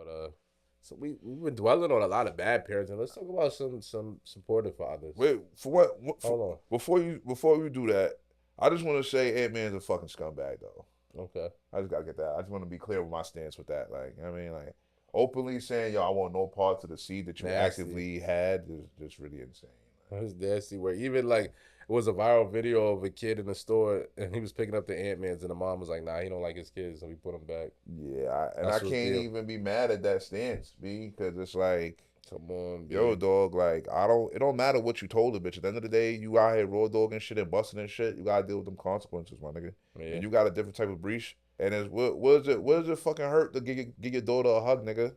But so we've been dwelling on a lot of bad parenting. Let's talk about some supportive fathers. Wait, for what? Hold on. Before you do that, I just want to say Ant-Man's a fucking scumbag though. Okay. I just gotta get that. I just want to be clear with my stance with that. Like, I mean, like openly saying, yo, I want no parts of the seed that you Nasty. actively had is just really insane. It's nasty. Where even like it was a viral video of a kid in the store and he was picking up the Ant-Mans and the mom was like, "Nah, he don't like his kids, so we put him back." Yeah, I That's can't what's deal. even be mad at that stance, B, because it's like, Come on, B. yo, dog, like it don't matter what you told the bitch. At the end of the day, you out here raw dogging shit and busting and shit. You gotta deal with them consequences, my nigga. Yeah. And you got a different type of breach. And it's what does it fucking hurt to give your daughter a hug, nigga?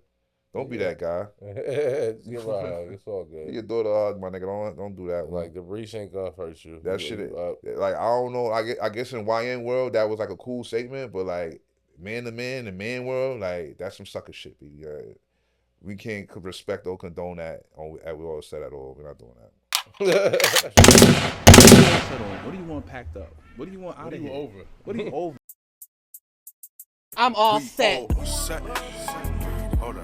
Don't be that guy. Give her a hug. It's all good. Give your daughter a hug, my nigga. Don't do that. Like the breach ain't gonna hurt you. That shit, like I don't know. I guess in YN world that was like a cool statement, but like man to man, the man world, like that's some sucker shit, B. We can't respect or condone that. We all said at all. We're not doing that. What do you want packed up? What do you want out of here? Over? What are you over? I'm all set. Hold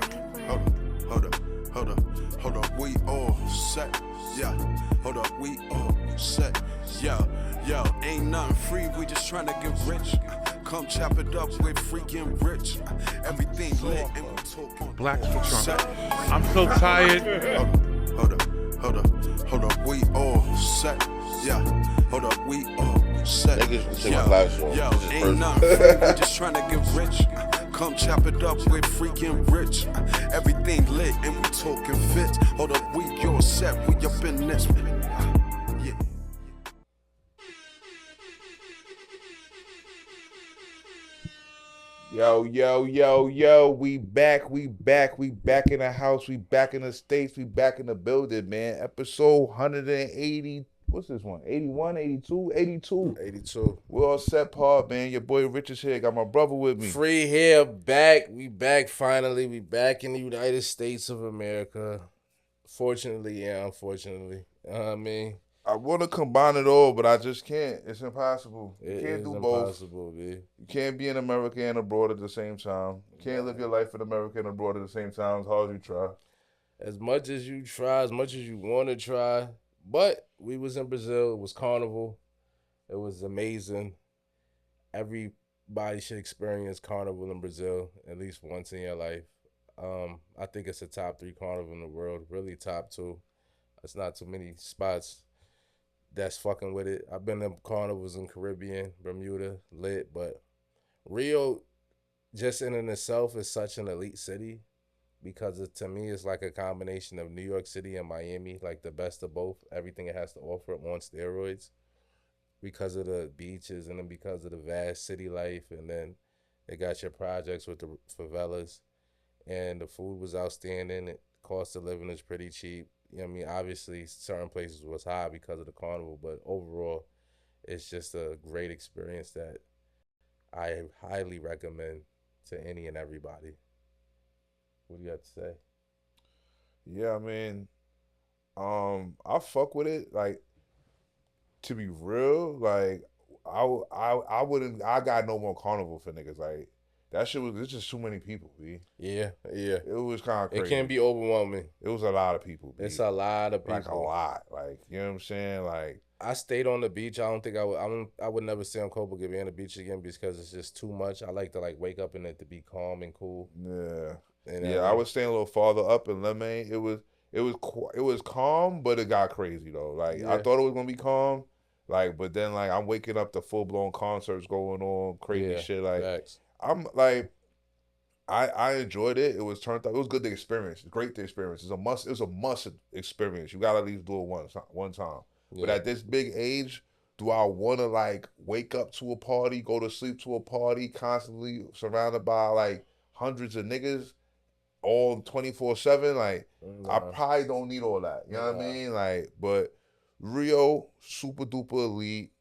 up. We all set. Yeah. Hold up. We all set. Yo. Ain't nothing free. We just trying to get rich. Come chop it up. We're freaking rich. Everything lit and we talking. Blacks for Trump. I'm so tired. Hold up. We all set. Yeah. Hold up. We all set. Niggas take my glass off. Yo, This is ain't personal. nothing free. We just trying to get rich. Come chop it up, we're freaking rich. Everything lit and we talking fit. Hold up, we all set, we up in this. Yeah. Yo, we back in the house, we back in the States, we back in the building, man. Episode 180, what's this one? 81, 82, 82. 82. We're all set, Paul, man. Your boy Rich is here, got my brother with me. Free here, back. We back finally. We back in the United States of America. Fortunately, yeah, unfortunately. I mean, I want to combine it all, but I just can't. It's impossible. You it can't is do both. impossible, B. You can't be in America and abroad at the same time. You can't live your life in America and abroad at the same time as hard as you try. As much as you try, as much as you want to try. But we was in Brazil. It was Carnival. It was amazing. Everybody should experience Carnival in Brazil at least once in your life. I think it's a top 3 carnival in the world. Really top 2. It's not too many spots that's fucking with it. I've been to carnivals in Caribbean, Bermuda, lit, but Rio, just in and itself, is such an elite city because to me, it's like a combination of New York City and Miami, like the best of both. Everything it has to offer on steroids because of the beaches and then because of the vast city life, and then they got your projects with the favelas, and the food was outstanding. The cost of living is pretty cheap. You know what I mean? Obviously, certain places was high because of the carnival, but overall, it's just a great experience that I highly recommend to any and everybody. What do you have to say? Yeah, I mean, I fuck with it. Like, to be real, like, I wouldn't. I got no more carnival for niggas. Like, that shit was. It's just too many people, B. Yeah. It was kind of crazy. It can be overwhelming. It was a lot of people, B. It's a lot of people. Like a lot. Like, you know what I'm saying? Like, I stayed on the beach. I don't think I would. I would never stay on Copacabana beach again because it's just too much. I like to wake up in it to be calm and cool. yeah, And yeah. I was staying a little farther up in Lemay. It was calm, but it got crazy though. Like, I thought it was gonna be calm. Like, but then like I'm waking up to full blown concerts going on, crazy shit. Like, facts. I'm like, I enjoyed it. It was turned up. It was good to experience. Great to experience. It was a must experience. You gotta at least do it one time. Yeah. But at this big age, do I want to like wake up to a party, go to sleep to a party, constantly surrounded by like hundreds of niggas, all 24/7? Like, I probably don't need all that. You know what I mean? Like, but Rio, super duper elite.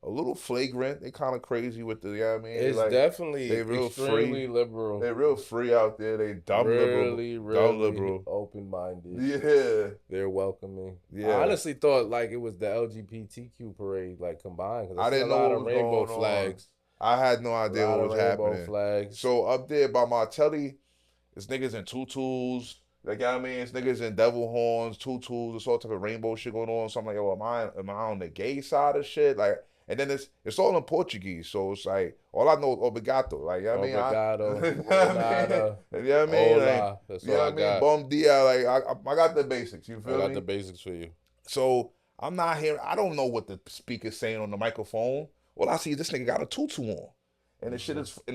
A little flagrant. They kind of crazy with the, you know what I mean? It's like, definitely they real extremely free. liberal. They're real free out there. They dumb really dumb liberal. open-minded. Yeah. They're welcoming. Yeah. I honestly thought like it was the LGBTQ parade like combined. I didn't know a lot what of was rainbow going flags. on. I had no idea what was happening. Flags. So up there by my telly, It's niggas in tutus. Like, you know what I mean? It's niggas in devil horns, tutus, it's all type of rainbow shit going on. So I'm like, yo, am I on the gay side of shit? Like, and then it's all in Portuguese. So it's like, all I know is obrigado. Like, you know what I mean? Obrigado. You know what I mean? You know what I mean? Like, Hola. That's you know all what I I mean? got. Bom dia. Like, I got the basics. You I feel got me? the basics for you. So I'm not hearing, I don't know what the speaker's saying on the microphone. All I see is this nigga got a tutu on. And the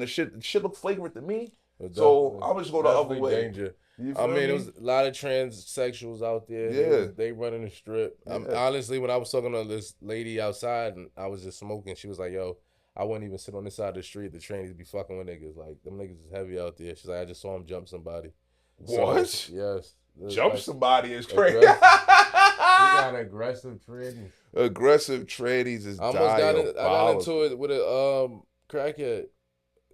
shit look flagrant to me. So I'm just go the other way. Danger. You I feel mean, me? there was a lot of transsexuals out there. Yeah. They running the strip. Yeah. Honestly, when I was talking to this lady outside and I was just smoking, she was like, yo, I wouldn't even sit on this side of the street. The trannies be fucking with niggas. Like, them niggas is heavy out there. She's like, I just saw him jump somebody. What? So, yes. Jump like, somebody is crazy. We got aggressive trannies. Aggressive trannies is I got diabolical. into it with a crackhead.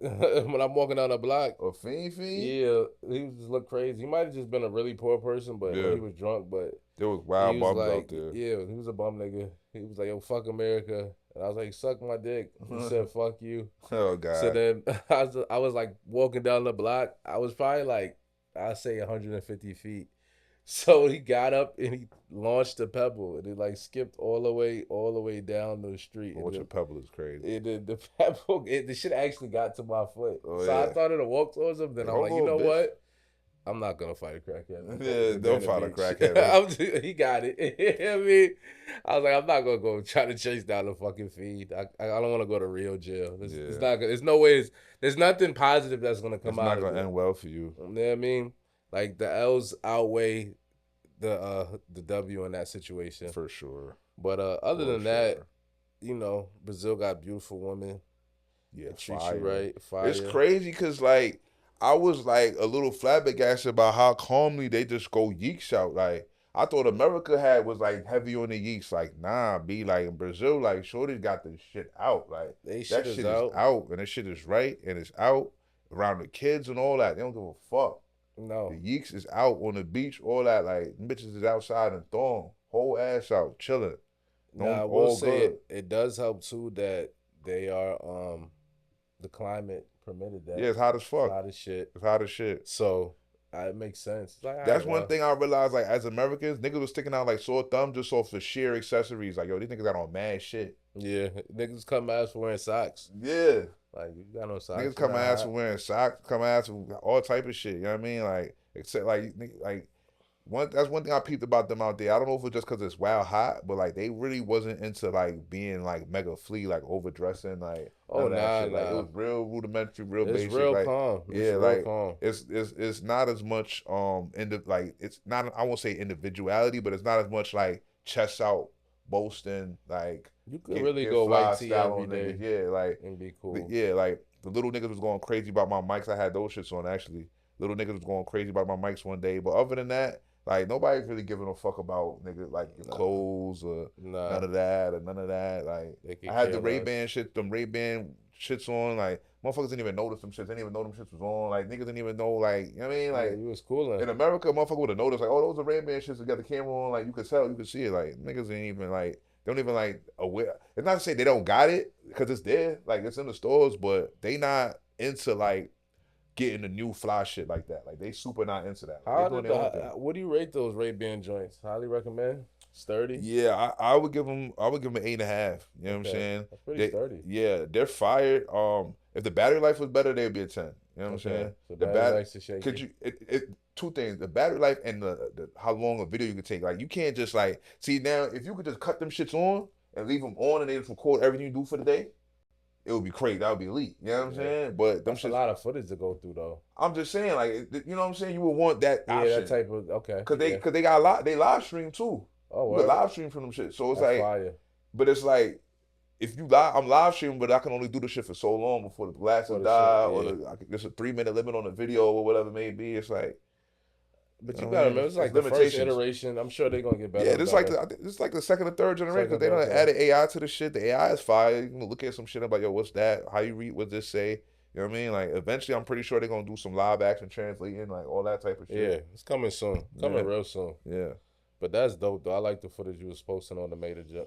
When I'm walking down the block. A fiend? Yeah, he just looked crazy. He might have just been a really poor person, but Yeah. he was drunk. But There was wild he was bums like, out there. yeah, he was a bum nigga. He was like, yo, fuck America. And I was like, suck my dick. He said, fuck you. Oh, God. So then I was like walking down the block. I was probably like, I'd say 150 feet. So he got up and he launched a pebble and it like skipped all the way down the street. What's a pebble is crazy. The pebble, the shit actually got to my foot. Oh, so yeah. I started to walk towards him. Then I'm like, you know what? I'm not gonna fight a crackhead. Yeah, don't fight a crackhead. He got it. I mean, I was like, I'm not gonna go try to chase down the fucking feed. I don't want to go to Rio jail. It's not good. There's no way. There's nothing positive that's gonna come out. It's not gonna end well for you. You know what I mean? Like the L's outweigh the W in that situation For sure. But other than that, you know, Brazil got beautiful women. Yeah, treat fire. you right. Fire. It's crazy because like I was like a little flabbergasted about how calmly they just go yeeks out. Like I thought America was like heavy on the yeeks. Like nah, be like in Brazil, like shorty got the shit out. Like They that shit is out, and that shit is right, and it's out around the kids and all that. They don't give a fuck. No. The yeeks is out on the beach, all that. Like bitches is outside and thong, whole ass out, chilling. I will say it does help too that they are the climate permitted that. Yeah, it's hot as fuck. It's hot as shit. It's hot as shit. So it makes sense. It's like, that's one thing I realized. Like as Americans, niggas was sticking out like sore thumb just off the sheer accessories. Like yo, these niggas got on mad shit. Yeah, niggas come ask for wearing socks. Yeah, like you got no socks. Niggas come ask for wearing socks. Come ask for all type of shit. You know what I mean? Like except like that's one thing I peeped about them out there. I don't know if it's just because it's wild hot, but like they really wasn't into like being like mega flea, like overdressing, like shit. Like it was real rudimentary, real basic. It's real like, calm. Yeah, it's like calm. It's not as much it's not, I won't say individuality, but it's not as much like chest out boasting. Like you could really go white tee every day. Yeah, like and be cool. Yeah, like the little niggas was going crazy about my mics. I had those shits on actually. Little niggas was going crazy about my mics one day, but other than that, like nobody's really giving a fuck about nigga like your clothes or none of that. Like I had the Ray-Ban shit, them Ray-Ban shits on. Like motherfuckers didn't even notice them shits. Didn't even know them shits was on. Like niggas didn't even know. Like you know what I mean? Like you was cool. In America, motherfucker would have noticed. Like oh, those are Ray-Ban shits. They got the camera on. Like you could tell, you could see it. Like niggas ain't even like. They don't even like aware. It's not to say they don't got it because it's there. Like it's in the stores, but they not into like getting the new fly shit like that. Like they super not into that. What do you rate those Ray-Ban joints? Highly recommend. Sturdy. Yeah, I would give them. I would give them 8.5. You know what I'm saying? That's pretty sturdy. Yeah, they're fired. If the battery life was better, they'd be a 10. You know what I'm saying? So the battery life's a shake. Could you? Two things: the battery life and the how long a video you could take. Like you can't just like see now. If you could just cut them shits on and leave them on and they just record everything you do for the day, it would be crazy. That would be elite. You know what I'm saying? But that's a lot of footage to go through, though. I'm just saying, like, you know what I'm saying? You would want that option. Yeah, that type of Cause they got they live stream too. Oh, you can live stream from them shit. So it's that's like, fire. But it's like, if you I'm live streaming, but I can only do the shit for so long before the glasses die, or there's a 3-minute limit on the video or whatever it may be. It's like. But you gotta remember, it's like the first iteration. I'm sure they're gonna get better. Yeah, it's like the second or third generation because they done added AI to the shit. The AI is fire. You can look at some shit about yo, what's that? How you read what this say? You know what I mean? Like eventually, I'm pretty sure they're gonna do some live action translating, like all that type of shit. Yeah, it's coming soon. Coming real soon. Yeah. But that's dope though. I like the footage you was posting on the meta Yeah,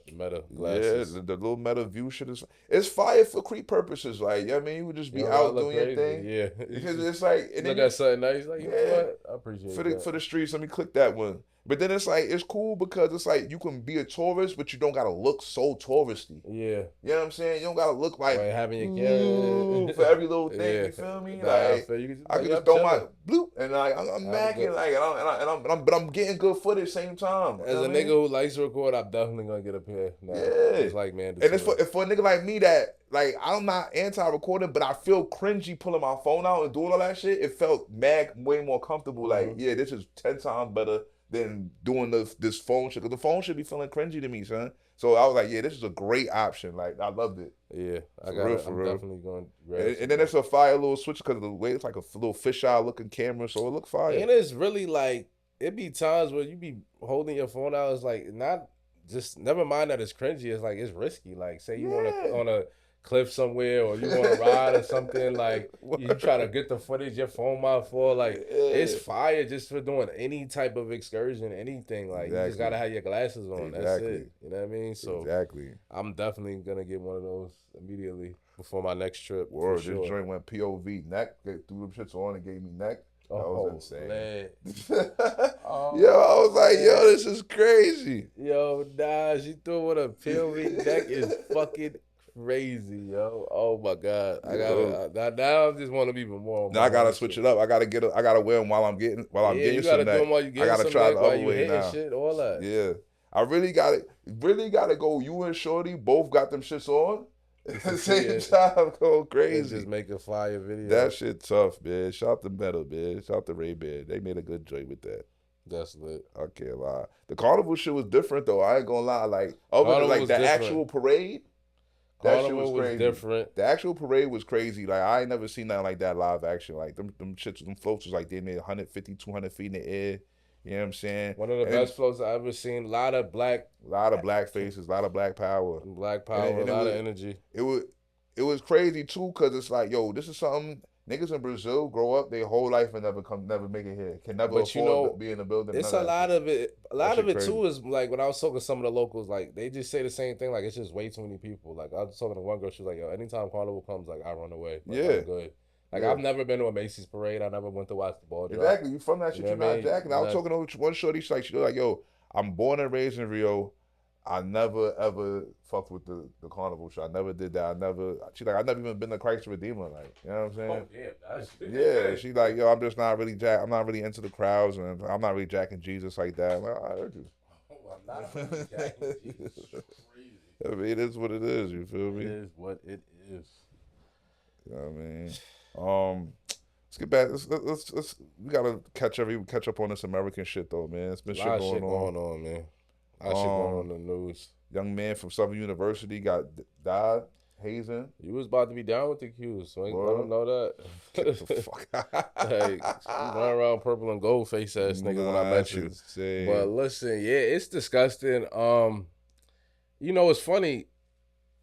glasses. the little meta view shit is it's fire for creep purposes. Like, you know what I mean? You would just be You know, I out look doing your crazy. thing. Yeah. Because it's like, and Look then at something nice, like, you know Yeah. what? I appreciate that. for the streets, let me click that one. But then it's like, it's cool because it's like you can be a tourist, but you don't gotta look so touristy. Yeah. You know what I'm saying? You don't gotta look like having your ooh, camera for every little thing. Yeah. You feel me? Nah, I Like feel you. I Like, can just I'm throw my chilling. bloop and like I'm macking good. like but I'm getting good footage same time. You As know a what I mean? nigga who likes to record, I'm definitely gonna get a pair. Nah, Yeah. It's like, man. And it's for a nigga like me that like I'm not anti-recording, but I feel cringy pulling my phone out and doing all that shit. It felt way more comfortable. Like, yeah, this is 10 times better than doing this phone shit. Cause the phone should be feeling cringy to me, son. So I was like, yeah, this is a great option. Like, I loved it. Yeah, For real, I'm real. definitely going. And then it's a fire little switch because of the way it's like a little fisheye looking camera, so it look fire. And it's really like it be times where you be holding your phone out. It's like not just never mind that it's cringy. It's like it's risky. Like say you on a cliff somewhere or you want to ride or something. Like you try to get the footage your phone out for. Like it's fire just for doing any type of excursion, anything. Like you just gotta have your glasses on. That's it. You know what I mean? So I'm definitely gonna get one of those immediately before my next trip. Word, for sure. this joint went POV neck. They threw them shits on and gave me neck. That was insane. Man. Yo, I was like, yo, this is crazy. Yo, nah, she threw with a POV neck is fucking crazy, yo. Oh my god, I gotta now. I just want to be even more. Now I gotta switch it up. I gotta wear them while I'm getting you some gotta neck. do them while you getting I gotta some try neck, the while other you way hitting now. shit, all that. Yeah, I really gotta go. You and Shorty both got them shits on at the same time. Go crazy. Just make a fire video. That shit tough, man. Shout out to Metal, man. Shout out to Ray-Ban. They made a good joint with that. That's lit. I can't lie. The carnival shit was different though. I ain't gonna lie. Like other than like the actual parade, that shit was crazy. Different. The actual parade was crazy. Like I ain't never seen nothing like that live action. Like them floats was like they made 150, 200 feet in the air. You know what I'm saying? One of the best floats I've ever seen. A lot of black faces, a lot of black power. Black power, a lot of energy. It was crazy too, cause it's like, yo, this is something niggas in Brazil grow up their whole life and never make it here. Can never afford to be in a building. It's a lot of it. A lot of it crazy. too is like when I was talking to some of the locals, like they just say the same thing. Like it's just way too many people. Like I was talking to one girl, she was like, "Yo, anytime carnival comes, like I run away. Like, I'm good." Like I've never been to a Macy's parade. I never went to watch the ball drop. Exactly, you from that shit? You're not jacking. I was Exactly. talking to one shorty. She's like, "Yo, I'm born and raised in Rio. I never ever fucked with the carnival show. I never did that. She's like, I've never even been to Christ Redeemer. Like, you know what I'm saying? Oh Yeah, she's like, yo, I'm just not really I'm not really into the crowds, and I'm not really jacking Jesus like that. I'm like, I heard you. I'm not really jacking Jesus. Crazy. I mean, it is what it is. You feel me? It is what it is. You know what I mean? Let's get back. Let's we gotta catch up on this American shit though, man. It's been A lot of shit shit going on, man. A lot of shit going on in the news. Young man from Southern University died. Hazing. You was about to be down with the Qs, so ain't let them know that. Get the fuck out. Hey, you run around purple and gold face ass nigga when I met you. Insane. But listen, yeah, it's disgusting. You know, it's funny.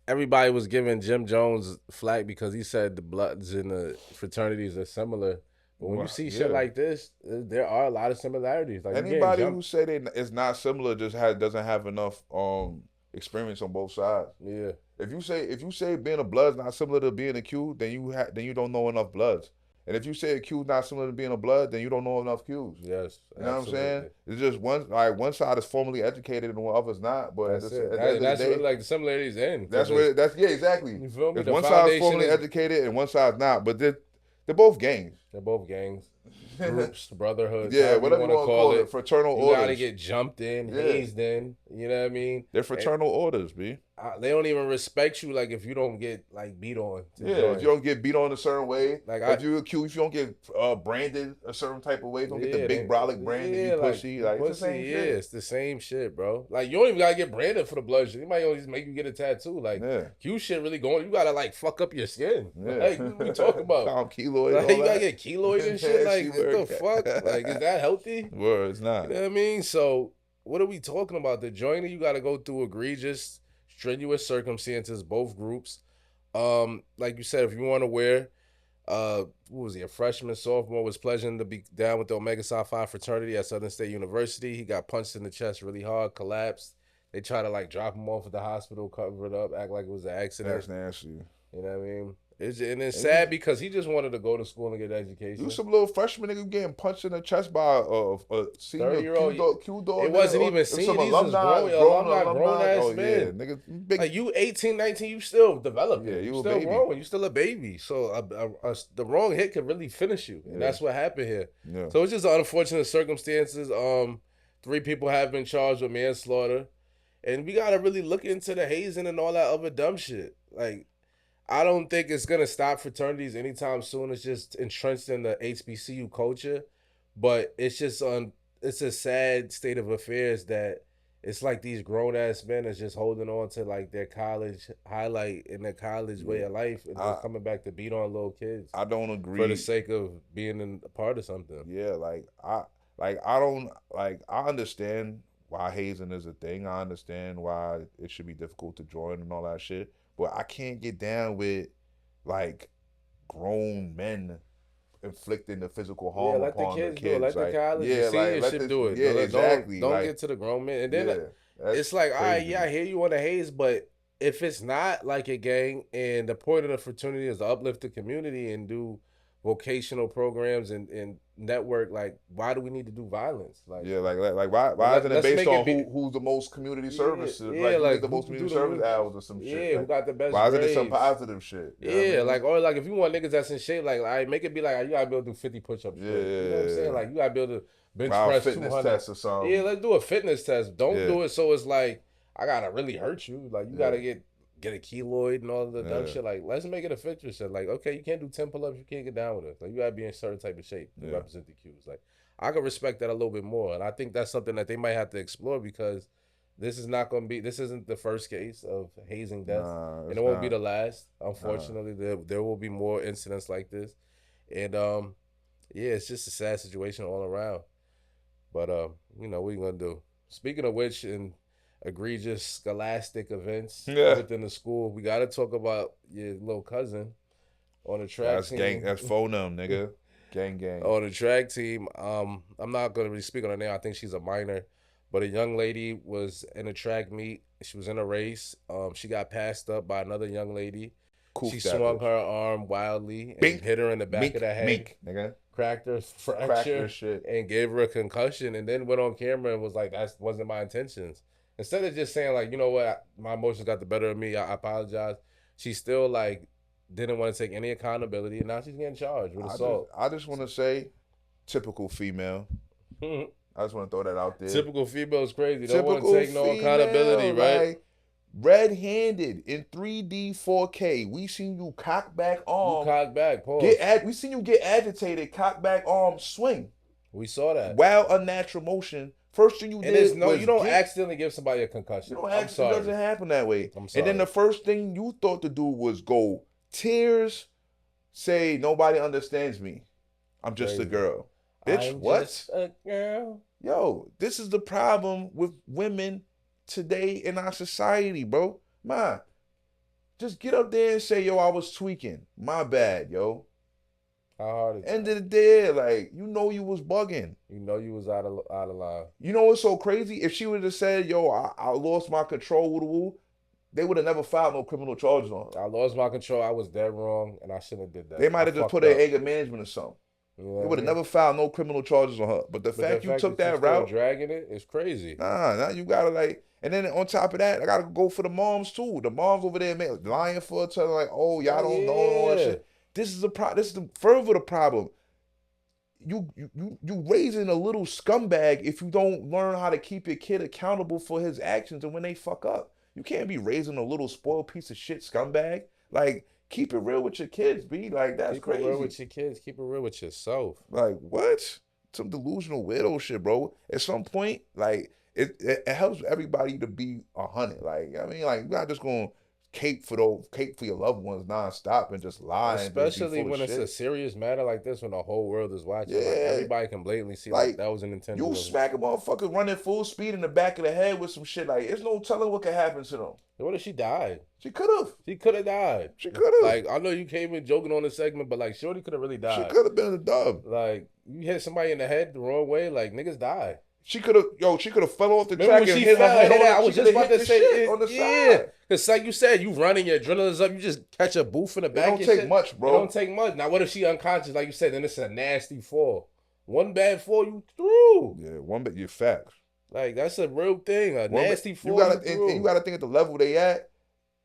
Everybody was giving Jim Jones flack because he said the Bloods and the fraternities are similar. But when you see shit like this, there are a lot of similarities. Like anybody who say it's not similar just doesn't have enough experience on both sides. Yeah. If you say being a Blood's not similar to being a Q, then you don't know enough Bloods. And if you say a Q's not similar to being a Blood, then you don't know enough Q's. Yes. You know what I'm saying? It's just one side is formally educated and the other's not. But that's where like the similarities end. Exactly. You feel me? If one side's formally educated and one side's not, but they're both gangs. They're both gangs. Groups, brotherhoods. Yeah, whatever you want to call it. Fraternal orders. You gotta get jumped in, hazed in. You know what I mean? They're fraternal orders, B. They don't even respect you like if you don't get like beat on. If you don't get beat on a certain way, like if you don't get branded a certain type of way, don't get the big brolic brand and you pussy. Like, it's the same shit. It's the same shit, bro. Like you don't even gotta get branded for the blood shit. They might only just make you get a tattoo. Like Q shit really going. You gotta like fuck up your skin. Like what we talking about? Keloid. Like, you gotta get keloid and shit. Like what the fuck? Like is that healthy? Word, it's not. You know what I mean? So what are we talking about? The joiner, you gotta go through egregious, strenuous circumstances, both groups. Like you said, if you want to wear what was he, a freshman, sophomore, was pledging to be down with the Omega Psi Phi fraternity at Southern State University. He got punched in the chest really hard, collapsed. They tried to like drop him off at the hospital, cover it up, act like it was an accident. That's nasty. You know what I mean? It's sad because he just wanted to go to school and get an education. You some little freshman nigga getting punched in the chest by a senior 30-year-old. Q dog. It wasn't even senior. These was grown ass men. Yeah, nigga, big. Like you 18, 19, you still developing. Yeah, you a still baby. growing. You still a baby. So the wrong hit could really finish you. And that's what happened here. Yeah. So it's just unfortunate circumstances. 3 people have been charged with manslaughter. And we got to really look into the hazing and all that other dumb shit. Like, I don't think it's going to stop fraternities anytime soon. It's just entrenched in the HBCU culture. But it's just it's a sad state of affairs that it's like these grown-ass men is just holding on to, like, their college highlight and their college way of life and just coming back to beat on little kids. I don't agree. For the sake of being a part of something. Yeah, I understand why hazing is a thing. I understand why it should be difficult to join and all that shit. But I can't get down with, like, grown men inflicting the physical harm upon the kids. Do it. Let the college seniors should do it. Yeah, exactly. Don't get to the grown men. And then it's like, all right, I hear you on the haze, but if it's not like a gang and the point of the fraternity is to uplift the community and do vocational programs and network, like, why do we need to do violence? Like, why isn't it based on who's the most community service? Like the most community service hours or some shit. Yeah, who got the best Why isn't grades? it some positive shit? You know what I mean? Like, or like if you want niggas that's in shape, like, I make it be like, you gotta be able to do 50 push-ups. Yeah, you know what I'm saying? Like, you gotta be able to bench Wild press fitness 200. test or something. Yeah, let's do a fitness test. Don't do it so it's like I gotta really hurt you. Like, you gotta get a keloid and all of the dumb shit. Like, let's make it a fitness shit. Like, okay, you can't do 10 pull-ups, you can't get down with it. Like, you gotta be in a certain type of shape to represent the cues. Like, I can respect that a little bit more. And I think that's something that they might have to explore because this isn't the first case of hazing deaths. And it won't be the last. Unfortunately, there will be more incidents like this. And it's just a sad situation all around. But what are you gonna do? Speaking of which, and egregious scholastic events within the school, we got to talk about your little cousin on the track team. That's phonum, nigga. Gang. On the track team, I'm not going to really speak on her name. I think she's a minor, but a young lady was in a track meet. She was in a race. She got passed up by another young lady. She swung her arm wildly and hit her in the back of the head. Nigga. Cracked her fracture shit. And gave her a concussion, and then went on camera and was like, that wasn't my intentions. Instead of just saying, like, you know what, my emotions got the better of me, I apologize, she still, like, didn't want to take any accountability, and now she's getting charged with assault. I just want to say, typical female. I just want to throw that out there. Typical female is crazy. Don't want to take no accountability, right? Like, red-handed in 3D 4K. We seen you cock back arm. You cock back, pause. We seen you get agitated, cock back arm, swing. We saw that. Wild, unnatural motion. First thing you did was you don't accidentally give somebody a concussion. You don't accidentally, it doesn't happen that way. I'm sorry. And then the first thing you thought to do was go tears, say nobody understands me. I'm just a girl. Bitch, what? Just a girl. Yo, this is the problem with women today in our society, bro. Man, just get up there and say, yo, I was tweaking. My bad, yo. How hard is End of the day, like, you know you was bugging. You know you was out of line. You know what's so crazy? If she would have said, yo, I lost my control, woo-woo, they would have never filed no criminal charges on her. I lost my control. I was dead wrong, and I shouldn't have did that. They might have just put her in anger management or something. You know they would have never filed no criminal charges on her. But the fact you took that route, dragging it, is crazy. Nah, you gotta like, and then on top of that, I gotta go for the moms too. The moms over there lying for each other, like, oh, y'all don't know all that shit. This is further the problem. You raising a little scumbag if you don't learn how to keep your kid accountable for his actions and when they fuck up. You can't be raising a little spoiled piece of shit scumbag. Like, keep it real with your kids, B. Like, that's crazy. Keep it real with your kids. Keep it real with yourself. Like, what? Some delusional weirdo shit, bro. At some point, like, it helps everybody to be 100. Like, I mean, like, we're not just going to cape for your loved ones nonstop and just lie and just be Especially full of when it's a shit. serious matter like this, when the whole world is watching. Like, Yeah. everybody can blatantly see Like, that was an intentional. You smack a motherfucker running full speed in the back of the head with some shit. Like, there's no telling what could happen to them. What if she died? She could have. She could have died. She could have. Like, I know you came in joking on the segment, but like, Shorty could have really died. She could have been a dub. Like, you hit somebody in the head the wrong way, like, niggas die. She could have fell off the Remember track when and she hit her fell, head on I the- was she just coulda about to hit the say shit it, on the yeah. side. Because like you said, you running, your adrenaline's up, you just catch a boof in the back. don't and take shit. much, bro. It don't take much. Now, what if she unconscious, like you said, then it's a nasty fall. One bad fall, you through. Yeah, one bit. You're facts. Like, that's a real thing. A nasty fall, You gotta, through. and you gotta think at the level they at.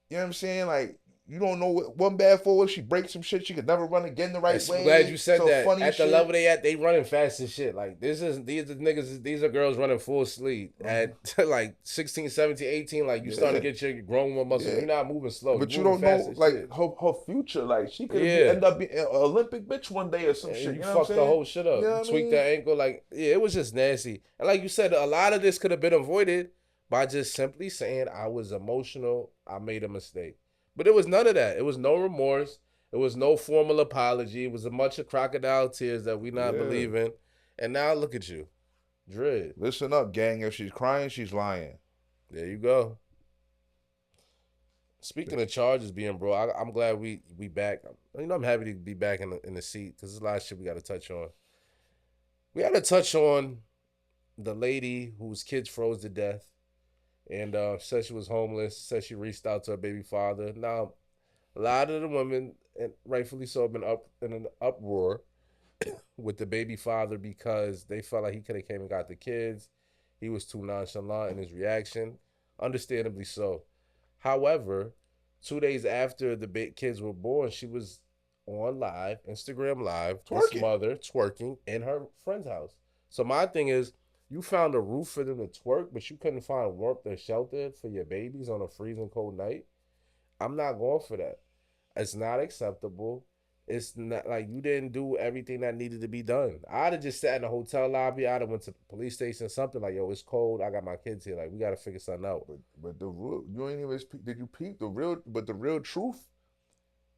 You know what I'm saying? Like, you don't know what one bad forward. She breaks some shit. She could never run again the right way. I'm glad you said Some that. funny At shit. the level they at, they running fast as shit. Like, these are niggas, these are girls running full speed at like 16, 17, 18. Like, you starting to get your grown woman muscle. Yeah. You're not moving slow. But You're you don't moving know, fast as like, shit. her future. Like, she could Yeah. end up being an Olympic bitch one day or some And shit. you You know what I'm fucked saying? the whole shit up. You know You what I tweaked mean? that ankle. Like, yeah, it was just nasty. And like you said, a lot of this could have been avoided by just simply saying, I was emotional. I made a mistake. But it was none of that. It was no remorse. It was no formal apology. It was a bunch of crocodile tears that we not Yeah. believe in. And now look at you. Dread. Listen up, gang. If she's crying, she's lying. There you go. Speaking of charges being brought, I'm glad we back. You know, I'm happy to be back in the seat because there's a lot of shit we got to touch on. We got to touch on the lady whose kids froze to death and said she was homeless, said she reached out to her baby father. Now, a lot of the women, and rightfully so, have been up in an uproar with the baby father because they felt like he could have came and got the kids. He was too nonchalant in his reaction, understandably so. However, 2 days after the kids were born, she was on live, Instagram live, Twerking. this mother twerking in her friend's house. So my thing is, you found a roof for them to twerk, but you couldn't find warmth or shelter for your babies on a freezing cold night. I'm not going for that. It's not acceptable. It's not like you didn't do everything that needed to be done. I'd have just sat in the hotel lobby. I'd have went to the police station, something like, yo, it's cold. I got my kids here. Like, we got to figure something out. But the real, you ain't even did you peep the real? But the real truth,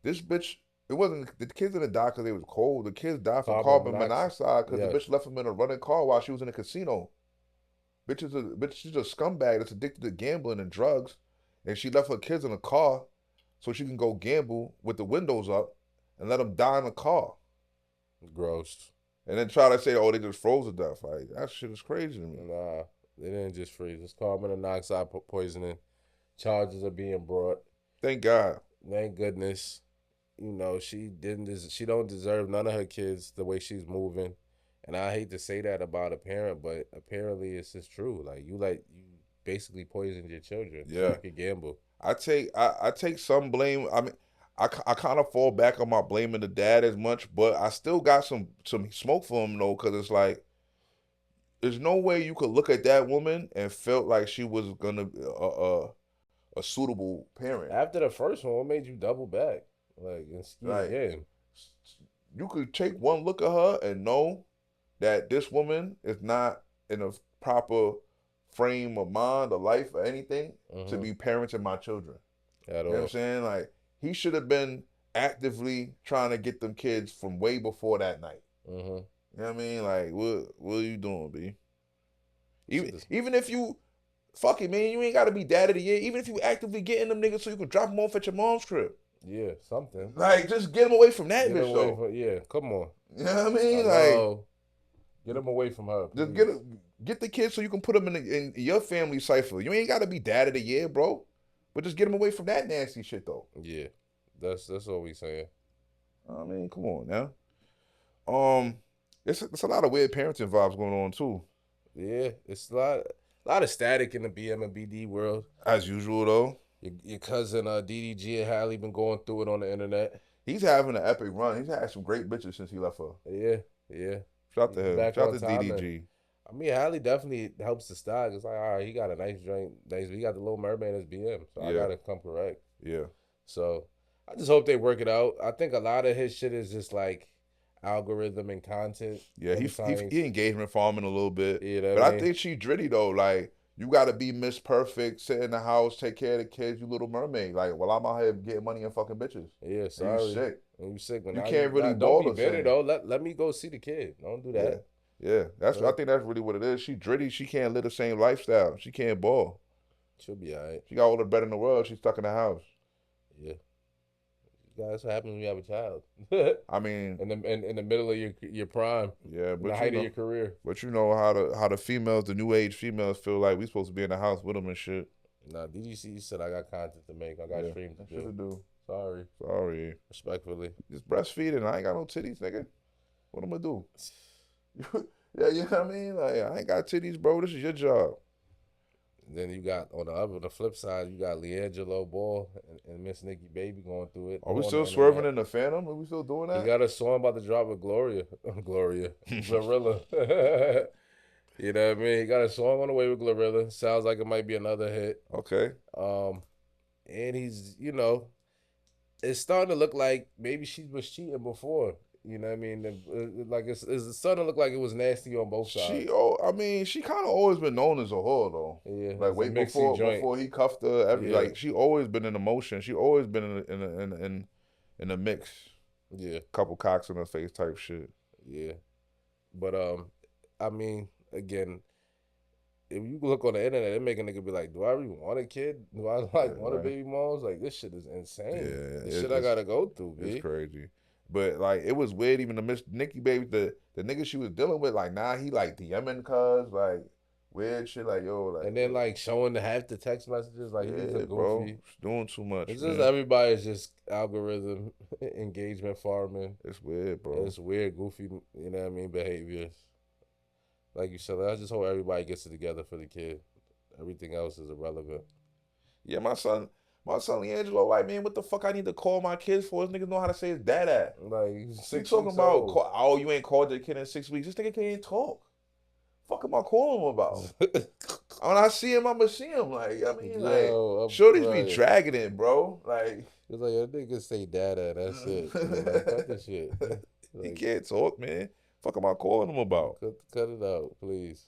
this bitch. It wasn't the kids didn't die because they was cold. The kids died from carbon monoxide because the bitch left them in a running car while she was in a casino. She's a scumbag that's addicted to gambling and drugs, and she left her kids in a car so she can go gamble with the windows up and let them die in the car. Gross. And then try to say, oh, they just froze to death. Like, that shit is crazy to me. Nah, they didn't just freeze. It's carbon monoxide poisoning. Charges are being brought. Thank God. Thank goodness. You know, she don't deserve none of her kids the way she's moving. And I hate to say that about a parent, but apparently it's just true. Like, you basically poisoned your children. Yeah. You could gamble. I take some blame. I mean, I kind of fall back on my blaming the dad as much, but I still got some smoke for him though, because it's like, there's no way you could look at that woman and felt like she was gonna a suitable parent. After the first one, what made you double back? Like, and ski again? You could take one look at her and know that this woman is not in a proper frame of mind or life or anything to be parenting my children. At all. You know what I'm saying? Like, he should have been actively trying to get them kids from way before that night. You know what I mean? Like, what are you doing, B? Even if you, fuck it, man, you ain't got to be dad of the year. Even if you actively getting them niggas so you can drop them off at your mom's crib. Yeah, something. Like, just get them away from that bitch, though. Yeah, come on. You know what I mean? Get them away from her. Just get the kids so you can put them in your family cipher. You ain't got to be dad of the year, bro. But just get them away from that nasty shit, though. Yeah, that's what we saying. I mean, come on now. It's a lot of weird parenting vibes going on too. Yeah, it's a lot of static in the BM and BD world. As usual, though. Your cousin DDG and Hallie been going through it on the internet. He's having an epic run. He's had some great bitches since he left her. Yeah. Shout out to him. Back Shout on out to time, DDG. I mean, Hallie definitely helps the stock. It's like, all right, he got a nice joint. He got the Little Mermaid as BM, so I gotta come correct. Yeah. So I just hope they work it out. I think a lot of his shit is just like algorithm and content. Yeah, he engagement farming a little bit. Yeah, but I think she dritty though. Like, You gotta be Miss Perfect, sit in the house, take care of the kids. You Little Mermaid. Like, well, I'm out here getting money and fucking bitches. Yeah, And sorry. you sick. And you sick. But You now can't really don't ball be the bitter same. though. Let me go see the kid. Don't do that. Yeah. That's I think that's really what it is. She dritty. She can't live the same lifestyle. She can't ball. She'll be alright. She got all the bread in the world. She's stuck in the house. Yeah. That's what happens when you have a child. I mean, in the middle of your prime. yeah, In but the height of your career. But you know how the females, the new age females, feel like we supposed to be in the house with them and shit. Nah, DGC said I got content to make. I got streams to do. Sorry. Respectfully. Just breastfeeding. I ain't got no titties, nigga. What I'm gonna do? Yeah, you know what I mean? Like, I ain't got titties, bro. This is your job. Then you got on the flip side, you got LeAngelo Ball and Miss Nikki Baby going through it. Are we still swerving in the Phantom? Are we still doing that? He got a song about to drop with Gloria, Glorilla. You know what I mean? He got a song on the way with Glorilla. Sounds like it might be another hit. Okay. And he's, it's starting to look like maybe she was cheating before. You know what I mean? Like it's starting to look like it was nasty on both sides. She kind of always been known as a whole though. Yeah, like way before he cuffed her. Like she always been in emotion. She always been in a mix. Yeah, couple cocks in her face type shit. Yeah, but I mean, again, if you look on the internet, it make a nigga be like, do I really want a kid? Do I want a baby moms? Like this shit is insane. Yeah, this shit I gotta go through. It's crazy. But like it was weird, even the Miss Nikki Baby, the nigga she was dealing with, like now he like DMing cuz, like weird shit, like yo, like and then like showing half the text messages, like he's a goofy. Bro, it's doing too much. It's just everybody's just algorithm engagement farming. It's weird, bro. It's weird, goofy, you know what I mean, behaviors. Like you said, I just hope everybody gets it together for the kid. Everything else is irrelevant. Yeah, my son LeAngelo, like, man, what the fuck I need to call my kids for? This nigga know how to say his dad at. Like, you talking about, you ain't called your kid in 6 weeks. This nigga can't talk. Fuck am I calling him about? When I see him, I'ma see him. Like, I mean, shorties be dragging it, bro. Like, it's like, a nigga say dada, that's it. Cut the shit. He can't talk, man. Fuck am I calling him about? Cut it out, please.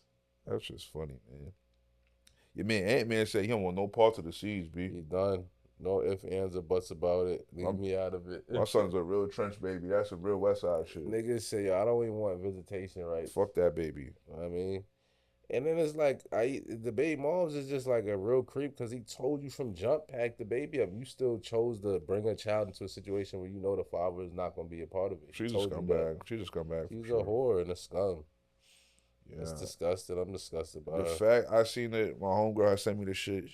That's just funny, man. Your man Ant-Man said he don't want no parts of the seas, B. He done. No ifs, ands, or buts about it. Leave me out of it. My son's a real trench baby. That's a real West Side shit. Niggas say, yo, I don't even want visitation, right? Fuck that baby. You know what I mean? And then it's like, the baby moms is just like a real creep because he told you from jump, pack the baby up. You still chose to bring a child into a situation where you know the father is not going to be a part of it. She's a scumbag. She's a scumbag. She's a whore and a scum. Yeah. It's disgusting. I'm disgusted by the her. fact I seen it, my homegirl had sent me the shit.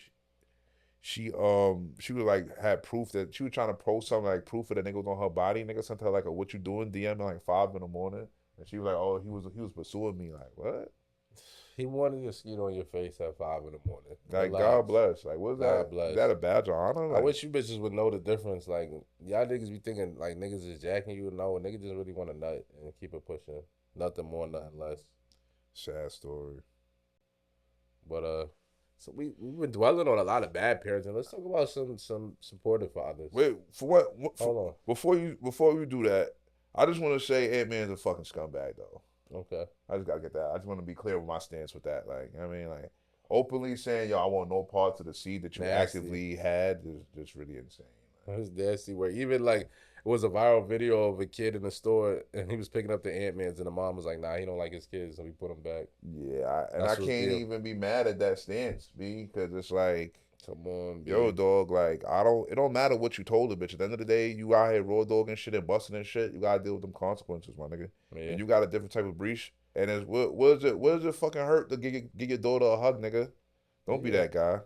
She was like had proof that she was trying to post something like proof of the nigga was on her body. Nigga sent her like a what you doing DM at like 5 in the morning, and she was like, oh, he was pursuing me. Like what? He wanted to skeet on your face at 5 in the morning. Like God bless. Like what's that? Bless. Is that a badge of honor? Like, I wish you bitches would know the difference. Like y'all niggas be thinking like niggas is jacking you. No, a nigga just really want to nut and keep it pushing. Nothing more, nothing less. Sad story. But so we've been dwelling on a lot of bad parenting. Let's talk about some supportive fathers. Wait, for what? Hold on. Before you do that, I just want to say Ant-Man's a fucking scumbag though. Okay. I just gotta get that. I just want to be clear with my stance with that. Like, I mean, like openly saying, yo, I want no parts of the seed that you actively had is just really insane. Like, it's nasty. Where even like it was a viral video of a kid in the store and he was picking up the Ant-Mans and the mom was like, nah, he don't like his kids, so we put him back. Yeah, I can't even be mad at that stance, B, because it's like, come on, B. Yo, dog, like it don't matter what you told the bitch. At the end of the day, you out here raw dogging shit and busting and shit. You gotta deal with them consequences, my nigga. Yeah. And you got a different type of breach. And it's what does it fucking hurt to give your daughter a hug, nigga? Don't be that guy.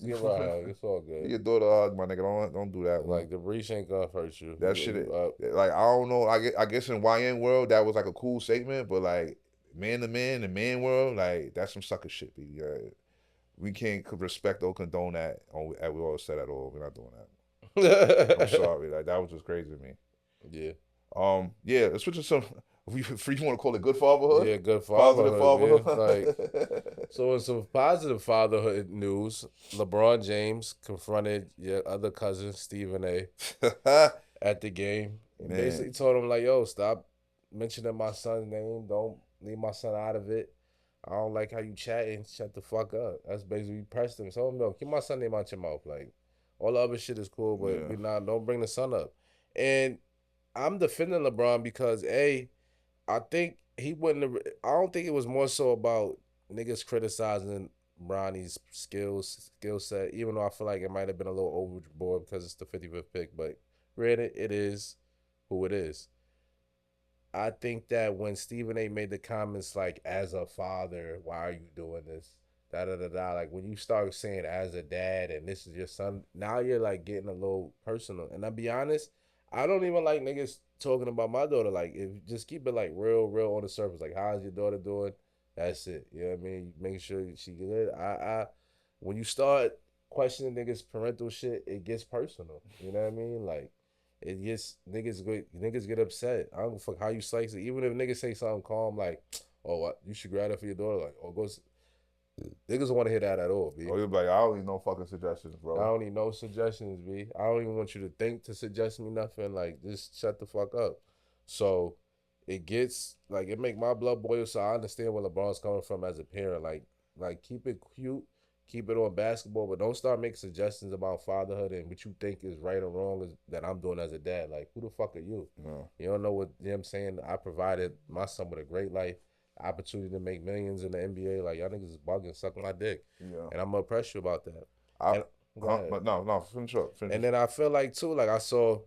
You're right. It's all good. Give your daughter a hug, my nigga. Don't do that. Like the breach ain't gonna hurt you. That shit. Like I don't know. I guess in YN world that was like a cool statement, but like man to man, the man world, like that's some sucker shit. We can't respect or condone that. We all said at all. We're not doing that. I'm sorry. Like that was just crazy to me. Yeah. Yeah. Let's switch to some. You want to call it good fatherhood? Yeah, good fatherhood. Positive fatherhood. Like, so in some positive fatherhood news, LeBron James confronted your other cousin Stephen A. at the game and basically told him like, "Yo, stop mentioning my son's name. Don't leave my son out of it. I don't like how you chatting. Shut the fuck up. That's basically pressed him. So no, keep my son name out your mouth. Like all the other shit is cool, but Yeah. we not don't bring the son up. And I'm defending LeBron because I think he wouldn't have, I don't think it was more so about niggas criticizing Bronny's skill set, even though I feel like it might have been a little overboard because it's the 55th pick, but granted, it is who it is. I think that when Stephen A made the comments like, as a father, why are you doing this? Da da da da. Like when you start saying as a dad and this is your son, now you're like getting a little personal. And I'll be honest, I don't even like niggas talking about my daughter. Like if just keep it like real on the surface. Like how's your daughter doing? That's it. You know what I mean? Making sure she good. I when you start questioning niggas parental shit, it gets personal. You know what I mean? Like it gets niggas get upset. I don't give a fuck how you slice it. Even if niggas say something calm like, "Oh, what you should grab that for your daughter," like, "Oh, niggas don't want to hear that at all, B. Oh, you're like, I don't need no fucking suggestions, I bro. don't need no suggestions, B. I don't even want you to think to suggest me nothing. Like, just shut the fuck up. So it gets like it make my blood boil. So I understand where LeBron's coming from as a parent. Like keep it cute, keep it on basketball, but don't start making suggestions about fatherhood and what you think is right or wrong is that I'm doing as a dad. Like, who the fuck are you? No. You don't know what I'm saying. I provided my son with a great life, opportunity to make millions in the NBA. Like y'all niggas is bugging, sucking my dick. Yeah. And I'm gonna press you about that. But no, finish up. And then I feel like too, like I saw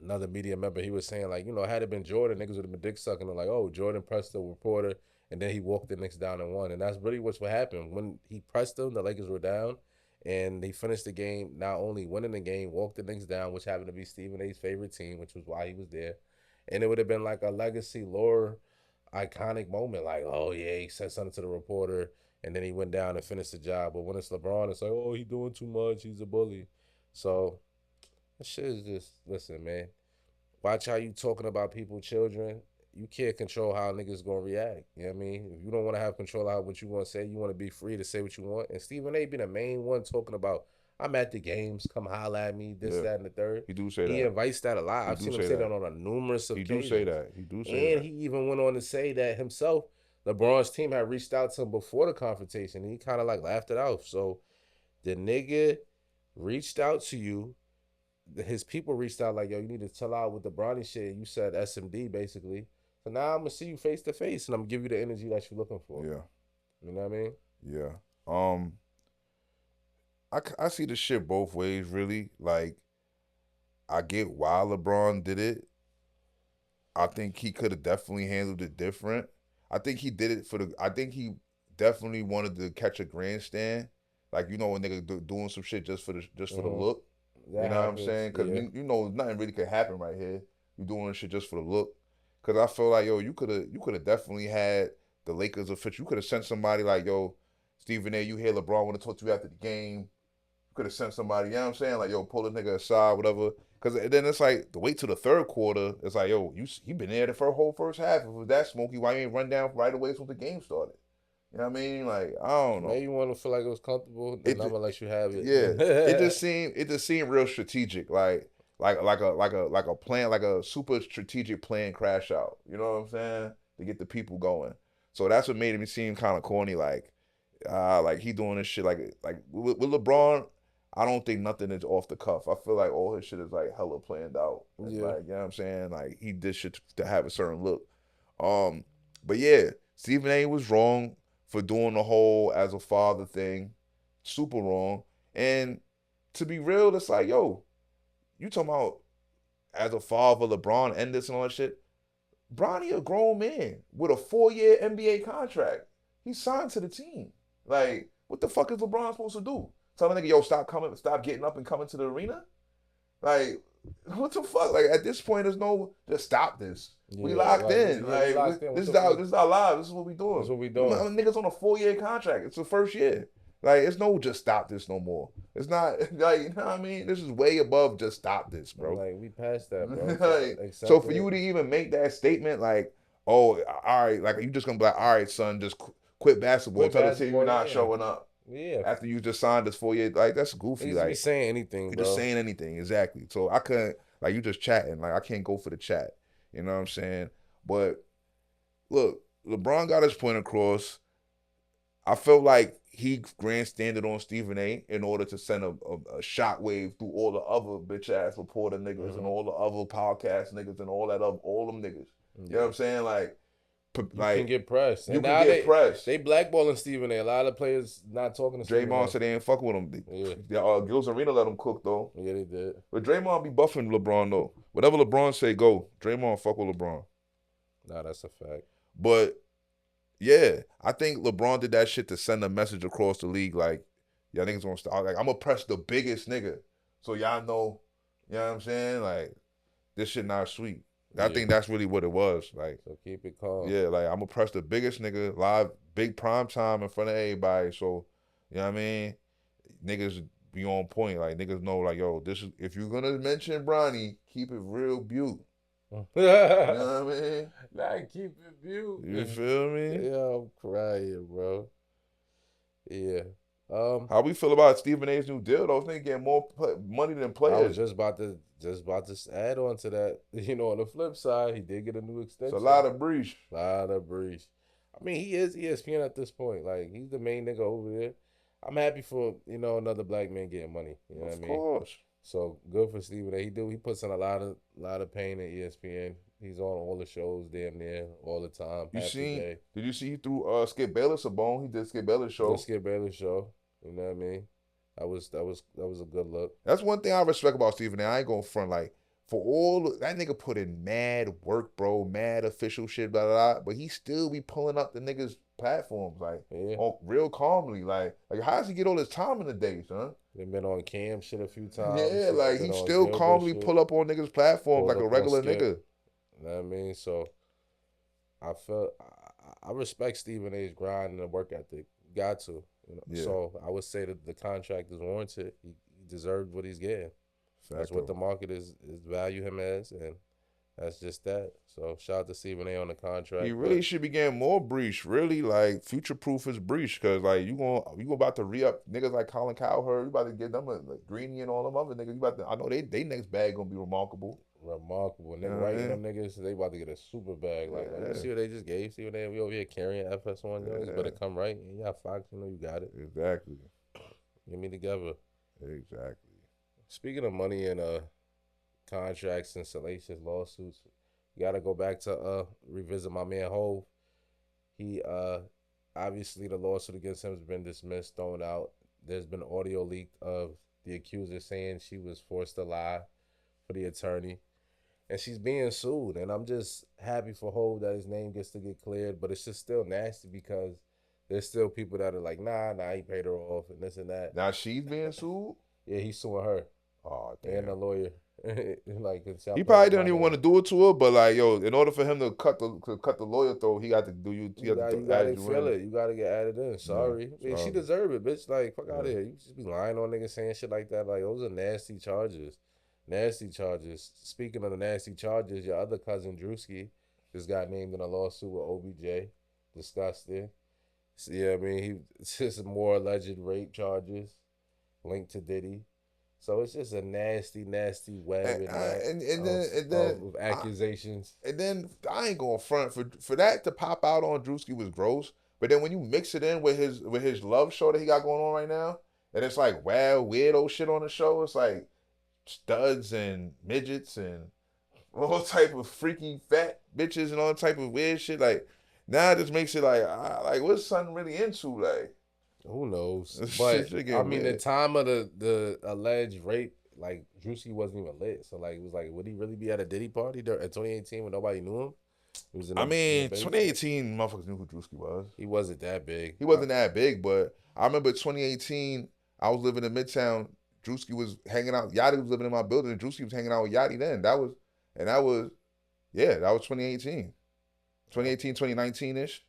another media member, he was saying like, had it been Jordan, niggas would have been dick sucking. They're like, oh, Jordan pressed the reporter, and then he walked the Knicks down and won. And that's really what happened. When he pressed them, the Lakers were down, and they finished the game, not only winning the game, walked the Knicks down, which happened to be Stephen A's favorite team, which was why he was there. And it would have been like a legacy lore, iconic moment, like, oh yeah, he said something to the reporter, and then he went down and finished the job. But when it's LeBron, it's like, oh, he doing too much, he's a bully. So that shit is just, listen, man. Watch how you talking about people, children. You can't control how niggas gonna react. You know what I mean? If you don't want to have control of what you want to say, you want to be free to say what you want. And Stephen A. be the main one talking about, I'm at the games, come holla at me, this, that, and the third. He do say He that. invites that a lot. I've seen him say that on a numerous He occasions. do say that. He do say that. And he even went on to say that himself, LeBron's team had reached out to him before the confrontation. And he kind of like laughed it off. So the nigga reached out to you. His people reached out like, yo, you need to chill out with the Bronny shit. You said SMD basically. So now I'm gonna see you face to face, and I'm gonna give you the energy that you're looking for. Yeah. You know what I mean? Yeah. I see the shit both ways, really. Like, I get why LeBron did it. I think he could have definitely handled it different. I think he did it I think he definitely wanted to catch a grandstand. Like, when nigga doing some shit just for the look. That you know happens, what I'm saying? Because yeah. nothing really could happen right here. You doing shit just for the look. Because I feel like, yo, you could have definitely had the Lakers official. You could have sent somebody like, yo, Stephen A., you hear LeBron want to talk to you after the game. You could have sent somebody, you know what I'm saying? Like, yo, pull the nigga aside, whatever. Because then it's like, to wait till the third quarter, it's like, yo, he been there the whole first half. If it was that smoky, why you ain't run down right away since the game started? You know what I mean? Like, I don't know. Maybe you want to feel like it was comfortable, then I'm gonna let you have it. Yeah. it just seemed real strategic. Like a plan, like a super strategic plan crash out. You know what I'm saying? To get the people going. So that's what made me seem kind of corny. Like he doing this shit like with LeBron. I don't think nothing is off the cuff. I feel like all his shit is like hella planned out. Yeah. Like, you know what I'm saying? Like he did shit to have a certain look. But yeah, Stephen A. was wrong for doing the whole as a father thing. Super wrong. And to be real, it's like, yo, you talking about as a father, LeBron and this and all that shit. Bronny a grown man with a 4-year NBA contract. He signed to the team. Like, what the fuck is LeBron supposed to do? Tell a nigga, yo, stop getting up and coming to the arena? Like, what the fuck? Like, at this point, there's no, just stop this. Yeah, we locked in. This is our lives. This is what we doing. This is what we doing. Niggas on a 4-year contract. It's the first year. Like, it's no just stop this no more. It's not, like, you know what I mean? This is way above just stop this, bro. Like, we passed that, bro. So for you to even make that statement, like, oh, all right, like, you just gonna be like, all right, son, just quit basketball. Tell the team you're not showing up. Yeah. After you just signed this 4-year, like, that's goofy. He's like, be saying anything, bro. Just saying anything, exactly. So I couldn't, like, you just chatting. Like, I can't go for the chat. You know what I'm saying? But look, LeBron got his point across. I feel like he grandstanded on Stephen A. in order to send a shockwave through all the other bitch ass reporter niggas and all the other podcast niggas and all them niggas. You know what I'm saying? Like, You can get pressed. You And can now get pressed. They blackballing Stephen A. A lot of players not talking to Stephen A. Draymond said they ain't fucking with him. Yeah. Gil's Arena let him cook though. Yeah, they did. But Draymond be buffing LeBron though. Whatever LeBron say, go. Draymond fuck with LeBron. Nah, that's a fact. But yeah, I think LeBron did that shit to send a message across the league like, y'all niggas gonna start. Like, I'm gonna press the biggest nigga. So y'all know, you know what I'm saying? Like, this shit not sweet. I think that's really what it was. Like, so keep it calm. Yeah, like, I'm gonna press the biggest nigga live, big prime time in front of everybody. So, you know what I mean? Niggas be on point. Like, niggas know, like, yo, this is, if you're gonna mention Bronny, keep it real butte. You know what I mean? Nah, keep it butte. You feel me? Yeah, I'm crying, bro. Yeah. How we feel about Stephen A's new deal? Those niggas getting more money than I was players. just about to add on to that. You know, on the flip side, he did get a new extension. It's a lot of breach. Lot of breach. I mean, he is ESPN at this point. Like, he's the main nigga over there. I'm happy for, you know, another black man getting money. You know what I mean? Of course. So good for Stephen A. He puts in a lot of pain at ESPN. He's on all the shows damn near all the time. Did you see he threw Skip Bayless a bone? He did Skip Bayless show. The Skip Bayless show. You know what I mean? That was a good look. That's one thing I respect about Stephen A. I ain't gonna front, like, for all that nigga put in mad work, bro, mad official shit, blah blah blah. But he still be pulling up the niggas' platforms, like, real calmly. Like how does he get all this time in the day, son? They've been on Cam shit a few times. Yeah, like, he still calmly pull up on niggas' platforms like a regular nigga. You know what I mean? So I respect Stephen A's grind and the work ethic. Got to. You know? Yeah. So I would say that the contract is warranted. He deserved what he's getting. That's what the market is value him as, and that's just that. So shout out to Stephen A on the contract. He really should be getting more breach. Really, like, future proof his breach, because like you about to re-up niggas like Colin Cowherd. You about to get them like Greeny and all them other niggas. I know they next bag gonna be remarkable. Nigga, right? Them niggas, they about to get a super bag. Like, you see what they just gave? See what we over here carrying FS1? You better come right. You got Fox, you know you got it. Exactly. Get me together. Exactly. Speaking of money and contracts and salacious lawsuits, you gotta go back to revisit my man Hove. He obviously the lawsuit against him has been dismissed, thrown out. There's been audio leaked of the accuser saying she was forced to lie for the attorney. And she's being sued, and I'm just happy for Hov that his name gets to get cleared, but it's just still nasty because there's still people that are like, nah, he paid her off and this and that. Now she's being sued? Yeah, he's suing her. Oh, damn. And the lawyer. Like, he probably didn't even want to do it to her, but like, yo, in order for him to cut the lawyer throat, he got to do you. You gotta feel it. You gotta get added in. Sorry. I mean, she deserved it, bitch. Like, fuck out of here. You just be lying on niggas saying shit like that. Like, those are nasty charges. Nasty charges. Speaking of the nasty charges, your other cousin Druski just got named in a lawsuit with OBJ. Disgusting. So, yeah, I mean, it's just more alleged rape charges linked to Diddy. So it's just a nasty web of accusations. And then I ain't going front for that to pop out on Druski was gross. But then when you mix it in with his love show that he got going on right now, and it's like wild weirdo shit on the show, it's like studs and midgets and all type of freaky fat bitches and all type of weird shit. Like, now it just makes it like what's son really into? Like, who knows? But I mean, the time of the alleged rape, like, Druski wasn't even lit. So like, it was like, would he really be at a Diddy party at 2018 when nobody knew him? 2018 motherfuckers knew who Druski was. He wasn't that big. He wasn't that big, but I remember 2018. I was living in Midtown. Druski was hanging out. Yachty was living in my building, and Druski was hanging out with Yachty then. That was 2018. 2018, 2019-ish.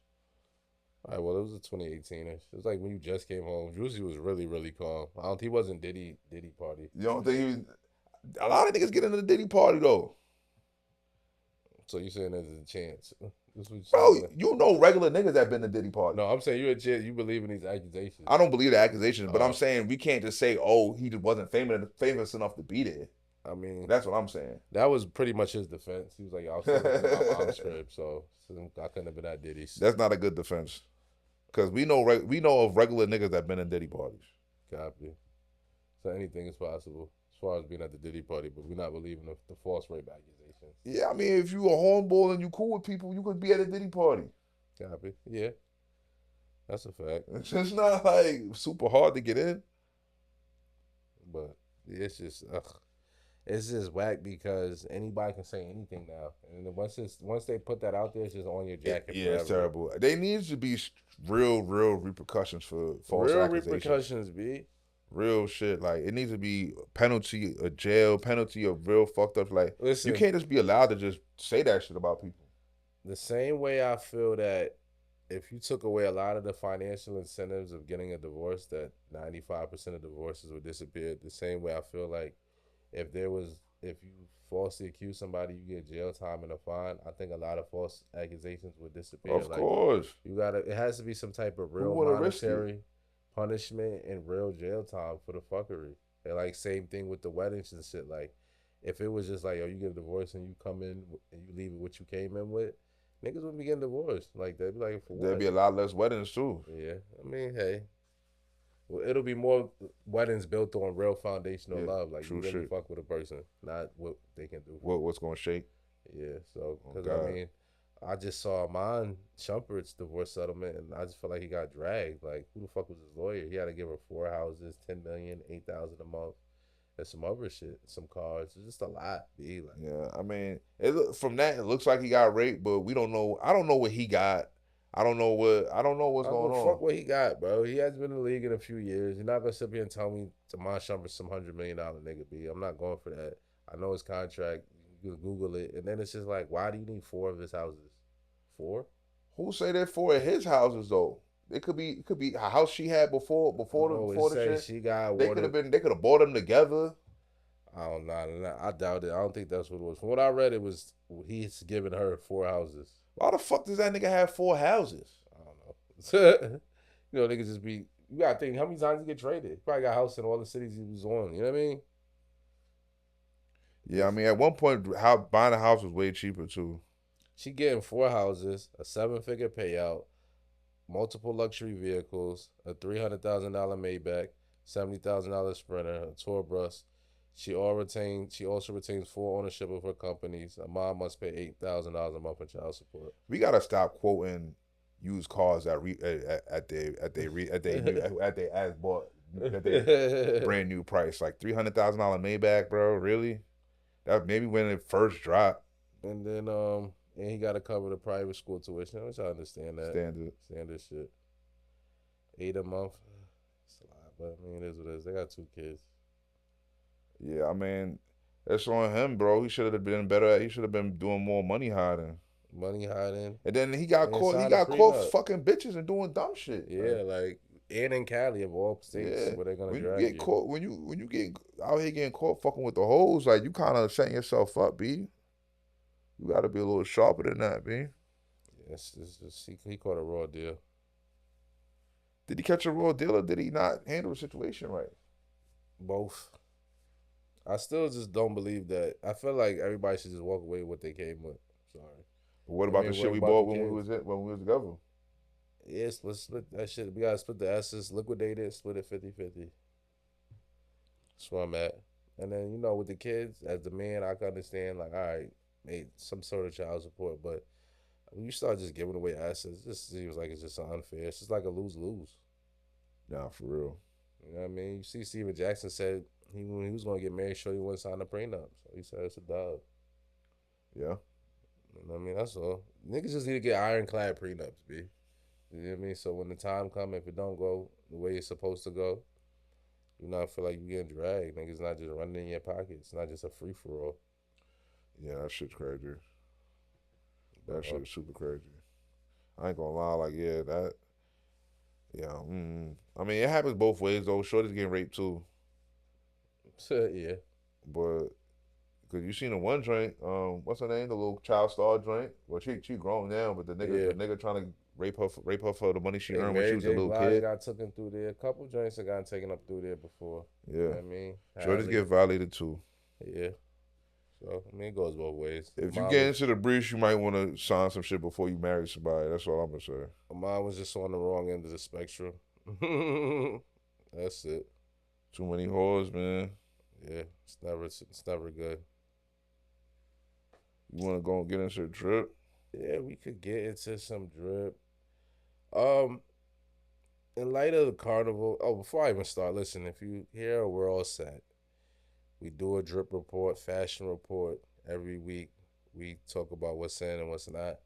All right, well, it was a 2018-ish. It was like when you just came home. Druski was really, really calm. He wasn't Diddy party. You don't think he was... A lot of niggas get into the Diddy party, though. So you saying there's a chance? Bro, you know regular niggas that been to Diddy party. No, I'm saying you're a chance. You believe in these accusations. I don't believe the accusations, but I'm saying we can't just say, oh, he just wasn't famous enough to be there. I mean, That's what I'm saying. that was pretty much his defense. He was like, I was still in my mom's crib, so I couldn't have been at Diddy's. That's not a good defense. Because we know of regular niggas that been in Diddy parties. Copy. So anything is possible as far as being at the Diddy party, but we're not believing the false rape accusations. Yeah, I mean, if you a hornball and you cool with people, you could be at a Diddy party. Copy. Yeah. That's a fact. It's just not like super hard to get in. But it's just whack because anybody can say anything now, and then once they put that out there, it's just on your jacket. Yeah, forever. it's terrible. They needs to be real repercussions for false Real accusations. repercussions, B. Real shit. Like it needs to be penalty, a jail penalty, of real fucked up. Like Listen, you can't just be allowed to just say that shit about people. the same way I feel that if you took away a lot of the financial incentives of getting a divorce, that 95% of divorces would disappear. The same way I feel like if you falsely accuse somebody, you get jail time and a fine. I think a lot of false accusations would disappear. Of course. It has to be some type of real monetary punishment and real jail time for the fuckery. And like same thing with the weddings and shit. Like if it was just like, yo, you get a divorce and you come in and you leave it what you came in with, niggas wouldn't be getting divorced. Like they'd be like, for what? There'd be a lot less weddings too. Yeah, I mean, hey, well, it'll be more weddings built on real foundational love. Like you really fuck with a person, not what they can do. What's gonna shake? Yeah, so because I mean, I just saw Amon Shumpert's divorce settlement, and I just felt like he got dragged. Like who the fuck was his lawyer? He had to give her 4 houses, $10 million, $8,000 a month. And some other shit, some cars. It's just a lot, B. Like, yeah, I mean, from that, it looks like he got raped, but we don't know. I don't know what he got. I don't know what's going on. Fuck what he got, bro. He hasn't been in the league in a few years. You're not gonna sit here and tell me Amon Shumpert's some $100 million nigga, B. I'm not going for that. I know his contract. You can Google it, and then it's just like, why do you need 4 of his houses? 4? Who say that 4 of his houses though? It could be a house she had before the shit. She got. They could have bought them together. I don't know. I doubt it. I don't think that's what it was. From what I read, it was he's giving her 4 houses. Why the fuck does that nigga have 4 houses? I don't know. You know, niggas just be. You gotta think how many times he get traded. He probably got a house in all the cities he was on. You know what I mean? Yeah, I mean at one point, buying a house was way cheaper too. She getting 4 houses, a 7-figure payout, multiple luxury vehicles, a $300,000 Maybach, $70,000 Sprinter, a tour bus. She also retains full ownership of her companies. A mom must pay $8,000 a month in child support. We gotta stop quoting used cars at they as bought at their brand new price, like $300,000 Maybach, bro. Really? That maybe when it first dropped. And then and he got to cover the private school tuition, which I understand that standard shit. 8 a month, it's a lot, but I mean it is what it is. They got 2 kids. Yeah, I mean, that's on him, bro. He should have been better. He should have been doing more money hiding. And then he got caught. He got caught fucking bitches and doing dumb shit. Yeah, like and in Cali of all states where they're gonna drag you. Caught, when you get out here getting caught fucking with the hoes, like you kind of setting yourself up, B. You got to be a little sharper than that, B. Yes, he caught a raw deal. Did he catch a raw deal or did he not handle the situation right? Both. I still just don't believe that. I feel like everybody should just walk away with what they came with. Sorry. But what about the shit we bought when we was together? Yes, let's split that shit. We gotta split the assets, liquidate it, split it 50-50. That's where I'm at. And then, you know, with the kids, as the man, I can understand, like, all right, made some sort of child support, but when you start just giving away assets, it just seems like it's just unfair. It's just like a lose-lose. Nah, for real. You know what I mean? You see Steven Jackson said when he was going to get married, sure he wouldn't sign a prenup. So he said it's a dub. Yeah. You know what I mean? That's all. Niggas just need to get ironclad prenups, B. You know what I mean? So when the time comes, if it don't go the way it's supposed to go, you not feel like you getting dragged. Niggas not just running in your pocket. It's not just a free-for-all. Yeah, that shit's crazy. That shit is super crazy. I ain't gonna lie, like, yeah, that, yeah, I mean, it happens both ways, though. Shorty's getting raped, too. Yeah. But, because you seen the one joint, what's her name? The little child star joint? Well, she grown now, but the nigga trying to rape her for the money she earned when she was a little kid. Got taken through there. A couple joints that got taken up through there before. Yeah. You know what I mean? Shorty's get violated, too. Yeah. So I mean, it goes both ways. If you get into the breach, you might want to sign some shit before you marry somebody. That's all I'm gonna say. Mine was just on the wrong end of the spectrum. That's it. Too many whores, man. Yeah, it's never good. You want to go and get into a drip? Yeah, we could get into some drip. Um, in light of the carnival. Oh, before I even start, listen. If you hear, we're all set. We do a drip report, fashion report every week. We talk about what's in and what's not.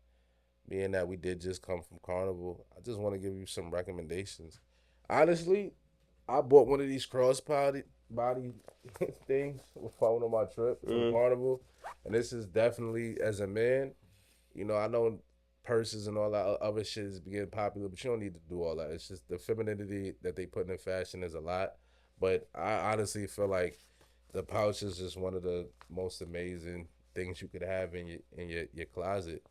Being that we did just come from carnival, I just want to give you some recommendations. Honestly, I bought one of these body things for one of my trip from Carnival, and this is definitely as a man. You know, I know purses and all that other shit is getting popular, but you don't need to do all that. It's just the femininity that they put in fashion is a lot. But I honestly feel like the pouch is just one of the most amazing things you could have in your closet,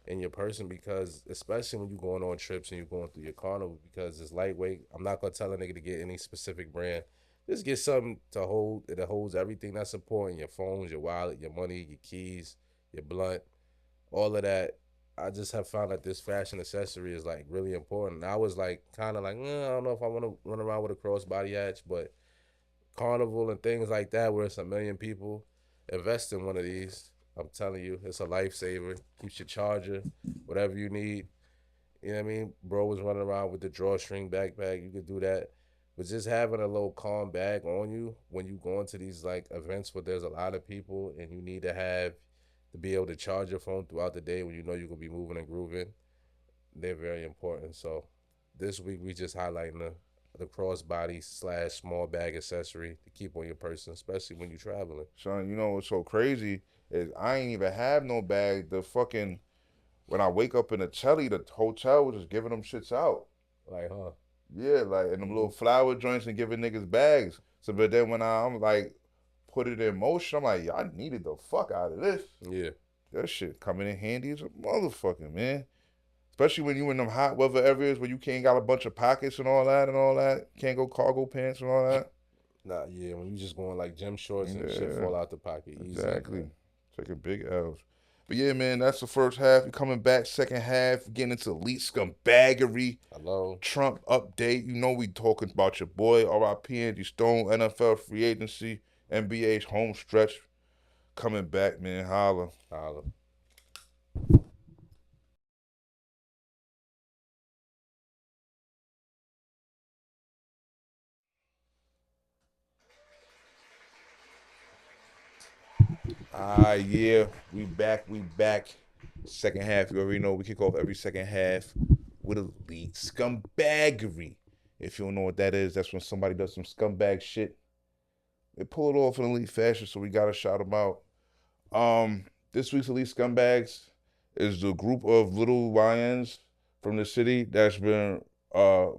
in your person, because especially when you're going on trips and you're going through your carnival, because it's lightweight. I'm not gonna tell a nigga to get any specific brand. Just get something to hold that holds everything that's important: your phones, your wallet, your money, your keys, your blunt, all of that. I just have found that this fashion accessory is like really important. I was like kind of like, I don't know if I want to run around with a crossbody hatch, but carnival and things like that, where it's a million people, invest in one of these. I'm telling you, it's a lifesaver. Keeps your charger, whatever you need. You know what I mean? Bro was running around with the drawstring backpack. You could do that. But just having a little calm bag on you when you go into these like events where there's a lot of people and you need to be able to charge your phone throughout the day when you know you're gonna be moving and grooving, they're very important. So this week we just highlighting the crossbody / small bag accessory to keep on your person, especially when you're traveling. Son, you know what's so crazy is I ain't even have no bag. When I wake up in the telly, the hotel was just giving them shits out. Like, huh? Yeah, like in them little flower joints and giving niggas bags. So, but then when I'm like, put it in motion, I'm like, yeah, I needed the fuck out of this. Yeah. That shit coming in handy as a motherfucker, man. Especially when you in them hot weather areas where you can't got a bunch of pockets and all that. Can't go cargo pants and all that. Nah, yeah, when you just going like gym shorts and shit fall out the pocket easy. Exactly. Taking big L's. But yeah, man, that's the first half. We coming back second half, getting into elite scumbaggery. Hello. Trump update. You know we talking about your boy, R.I.P. Andy Stone, NFL free agency, NBA's home stretch. Coming back, man. Holla. Holla. Yeah, we back. Second half, you already know we kick off every second half with elite scumbaggery. If you don't know what that is, that's when somebody does some scumbag shit. They pull it off in elite fashion, so we gotta shout them out. This week's elite scumbags is the group of little lions from the city that's been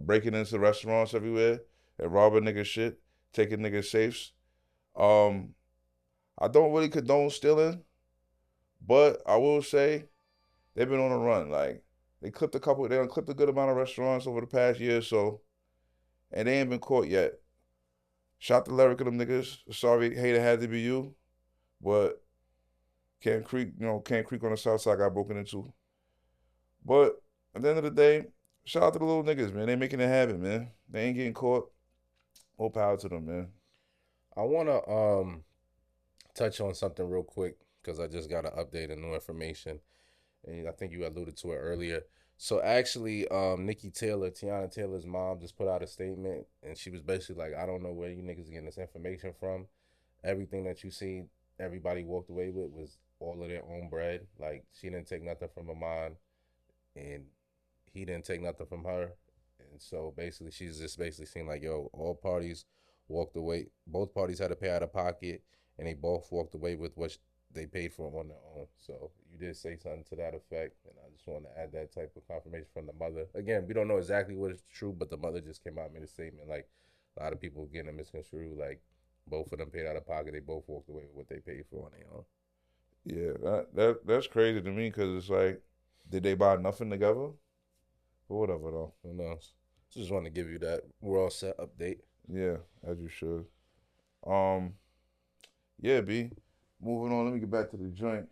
breaking into restaurants everywhere and robbing niggas shit, taking niggas safes. I don't really condone stealing, but I will say they've been on a run. Like they done clipped a good amount of restaurants over the past year or so, and they ain't been caught yet. Shout the lyric of them niggas. Sorry, hater had to be you, but Can't Creek on the south side got broken into. But at the end of the day, shout out to the little niggas, man. They making it happen, man. They ain't getting caught. More power to them, man. I wanna touch on something real quick because I just got an update and new information, and I think you alluded to it earlier. So actually, Tiana Taylor's mom, just put out a statement, and she was basically like, "I don't know where you niggas getting this information from. Everything that you see, everybody walked away with was all of their own bread. Like she didn't take nothing from Amon, and he didn't take nothing from her. And so basically, she's just basically saying like, yo, all parties walked away. Both parties had to pay out of pocket, and they both walked away with what they paid for on their own. So you did say something to that effect, and I just want to add that type of confirmation from the mother. Again, we don't know exactly what is true, but the mother just came out and made a statement like a lot of people getting it misconstrued. Like both of them paid out of pocket. They both walked away with what they paid for on their own. Yeah, that's crazy to me because it's like, did they buy nothing together? Or whatever though. Who knows? Just want to give you that we're all set update. Yeah, as you should. Yeah, B. Moving on. Let me get back to the joint.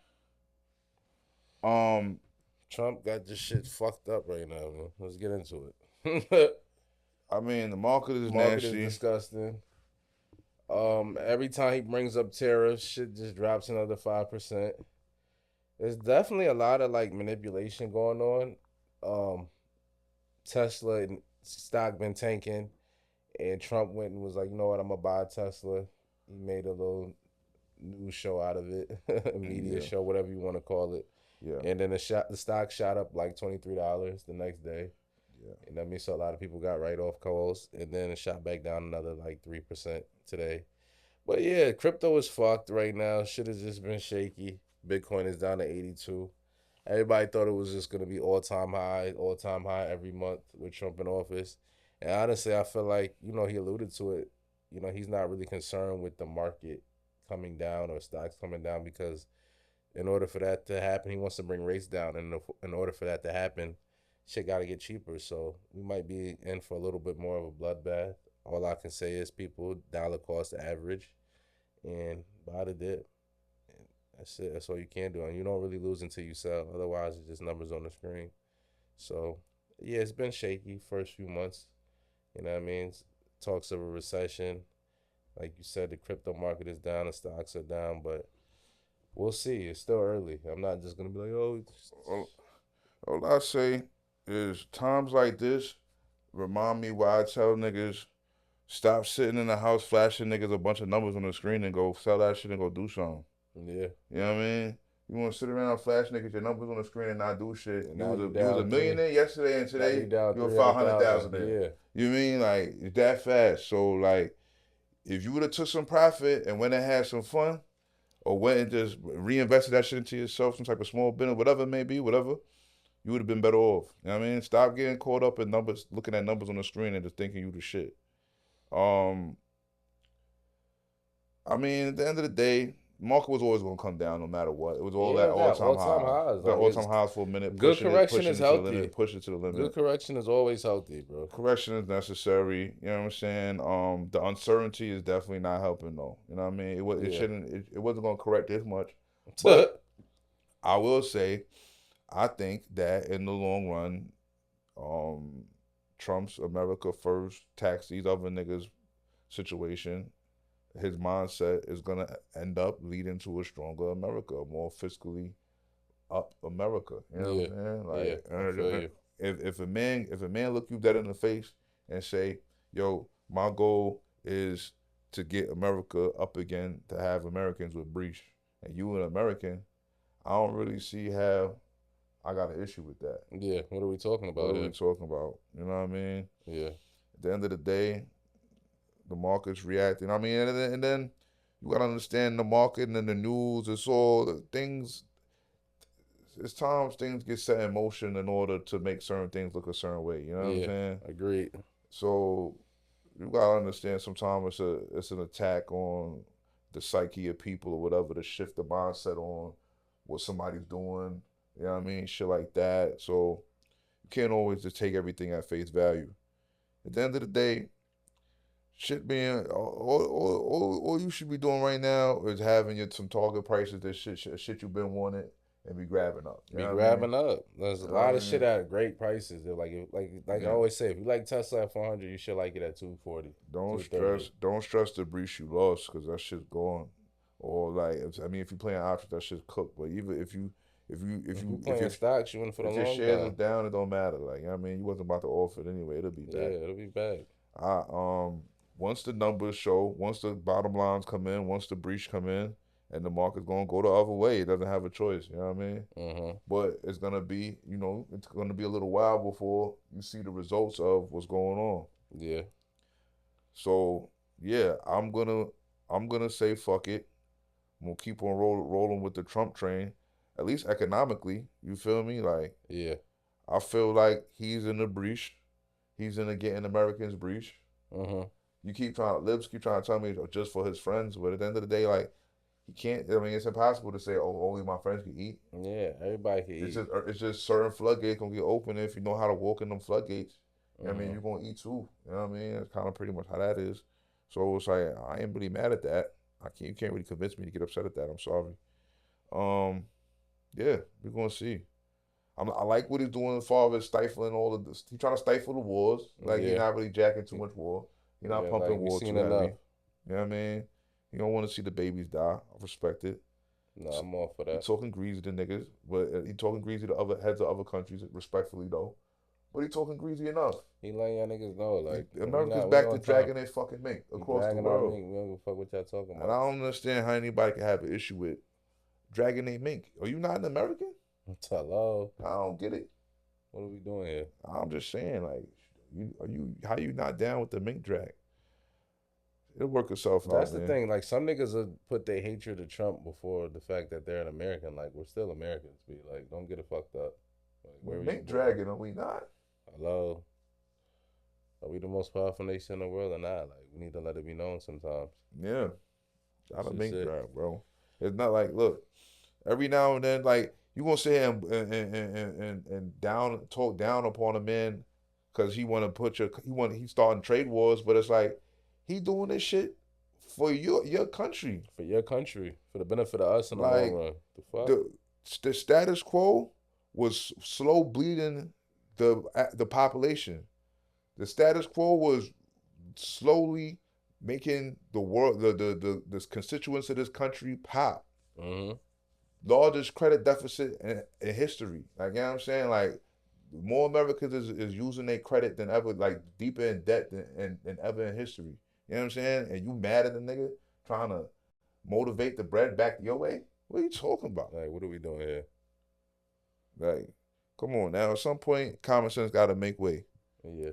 Trump got this shit fucked up right now, man. Let's get into it. I mean, the market is Market is nasty. disgusting. Every time he brings up tariffs, shit just drops another 5%. There's definitely a lot of like manipulation going on. Tesla and stock been tanking, and Trump went and was like, you know what, I'm gonna buy a Tesla. He made a little news show out of it, a media show, whatever you want to call it. Yeah. And then the stock shot up like $23 the next day. Yeah. And that means so a lot of people got right off calls, and then it shot back down another like 3% today. But yeah, crypto is fucked right now. Shit has just been shaky. Bitcoin is down to 82. Everybody thought it was just gonna be all time high every month with Trump in office. And honestly, I feel like, he alluded to it. He's not really concerned with the market coming down or stocks coming down, because in order for that to happen, he wants to bring rates down. And in order for that to happen, shit got to get cheaper. So we might be in for a little bit more of a bloodbath. All I can say is people dollar cost average and buy the dip. And that's it. That's all you can do. And you don't really lose until you sell. Otherwise, it's just numbers on the screen. So, yeah, it's been shaky first few months. You know what I mean? Talks of a recession. Like you said, the crypto market is down, the stocks are down, but we'll see. It's still early. I'm not just going to be like, All I say is times like this remind me why I tell niggas stop sitting in the house flashing niggas a bunch of numbers on the screen and go sell that shit and go do something. Yeah. You know what I mean? You want to sit around and flash niggas your numbers on the screen and not do shit. And You now was you a down millionaire yesterday, and now you today down you're 300,000. 500,000 there. Yeah. You mean like it's that fast? So like, if you would have took some profit and went and had some fun, or went and just reinvested that shit into yourself, some type of small business, whatever it may be, whatever, you would have been better off. You know what I mean? Stop getting caught up in numbers, looking at numbers on the screen and just thinking you the shit. I mean, at the end of the day, market was always going to come down no matter what. It was all that all-time highs. The all-time highs for a minute. Good correction is healthy. Push it to the limit. Good correction is always healthy, bro. Correction is necessary. You know what I'm saying? The uncertainty is definitely not helping, though. You know what I mean? It wasn't going to correct this much. But I will say, I think that in the long run, Trump's America first, tax these other niggas situation, his mindset is gonna end up leading to a stronger America, a more fiscally up America. You know what I'm saying? Like, I feel you. If a man look you dead in the face and say, "Yo, my goal is to get America up again, to have Americans with breach," and you an American, I don't really see how I got an issue with that. Yeah, what are we talking about? What are we talking about? You know what I mean? Yeah. At the end of the day, the market's reacting. I mean, and then you gotta understand the market and then the news. It's all the things. It's times things get set in motion in order to make certain things look a certain way. You know what I'm saying? Agreed. So you gotta understand. Sometimes it's an attack on the psyche of people or whatever to shift the mindset on what somebody's doing. You know what I mean? Shit like that. So you can't always just take everything at face value. At the end of the day, shit being all you should be doing right now is having some target prices that shit you've been wanting and be grabbing up. Be grabbing up. There's a lot of shit at great prices. They're like I always say, if you like Tesla at 400, you should like it at 240. Don't stress the breach you lost because that shit's gone. Or like, I mean, if you playing options, that shit's cooked. But even if you playing stocks, you win for the long time. If your shares is time. down, it don't matter. Like, I mean, you wasn't about to offer it anyway. It'll be bad. Yeah, it'll be bad. Once the numbers show, once the bottom lines come in, once the breach come in, and the market's gonna go the other way, it doesn't have a choice. You know what I mean? Mm-hmm. But it's gonna be, it's gonna be a little while before you see the results of what's going on. Yeah. So yeah, I'm gonna say fuck it. I'm gonna keep on rolling with the Trump train, at least economically. You feel me? Like, yeah, I feel like he's in the breach. He's in the getting Americans breach. Mm-hmm. Libs keep trying to tell me just for his friends, but at the end of the day, like, he can't. I mean, it's impossible to say, "Oh, only my friends can eat." Yeah, everybody can eat. It's just certain floodgates gonna get open if you know how to walk in them floodgates. I mean, you're gonna eat too. You know what I mean? That's kind of pretty much how that is. So it's like I ain't really mad at that. You can't really convince me to get upset at that. I'm sorry. Yeah, we're gonna see. I like what he's doing as far as stifling all of this. He's trying to stifle the wars. Like he's not really jacking too much war. He's not pumping like, war too enough. heavy. You know what I mean? You don't want to see the babies die. I respect it. No, I'm all for that. He's talking greasy to niggas, but he talking greasy to other heads of other countries, respectfully though. But he talking greasy enough. He letting y'all niggas know, like America's back to dragging their fucking mink across the world. We don't give a fuck what y'all talking about. And I don't understand how anybody can have an issue with dragging their mink. Are you not an American? Hello. I don't get it. What are we doing here? I'm just saying, like, how you not down with the mink drag? It'll work itself out. That's the thing. Like, some niggas will put their hatred of Trump before the fact that they're an American. Like, we're still Americans. Be like, don't get it fucked up. Like, we're mink dragging, are we not? Hello. Are we the most powerful nation in the world or not? Like, we need to let it be known sometimes. Yeah. Not a mink drag, bro. It's not like, look, every now and then, like, you gonna sit here and talk down upon a man because he's starting trade wars, but it's like he doing this shit for your country. For your country. For the benefit of us in the like, long run. The fuck? The status quo was slow bleeding the population. The status quo was slowly making the world the constituents of this country pop. Mm-hmm. Largest credit deficit in history. Like, you know what I'm saying? Like, more Americans is using their credit than ever, like, deeper in debt than ever in history. You know what I'm saying? And you mad at the nigga trying to motivate the bread back your way? What are you talking about? Like, what are we doing here? Like, come on now. At some point, common sense got to make way. Yeah.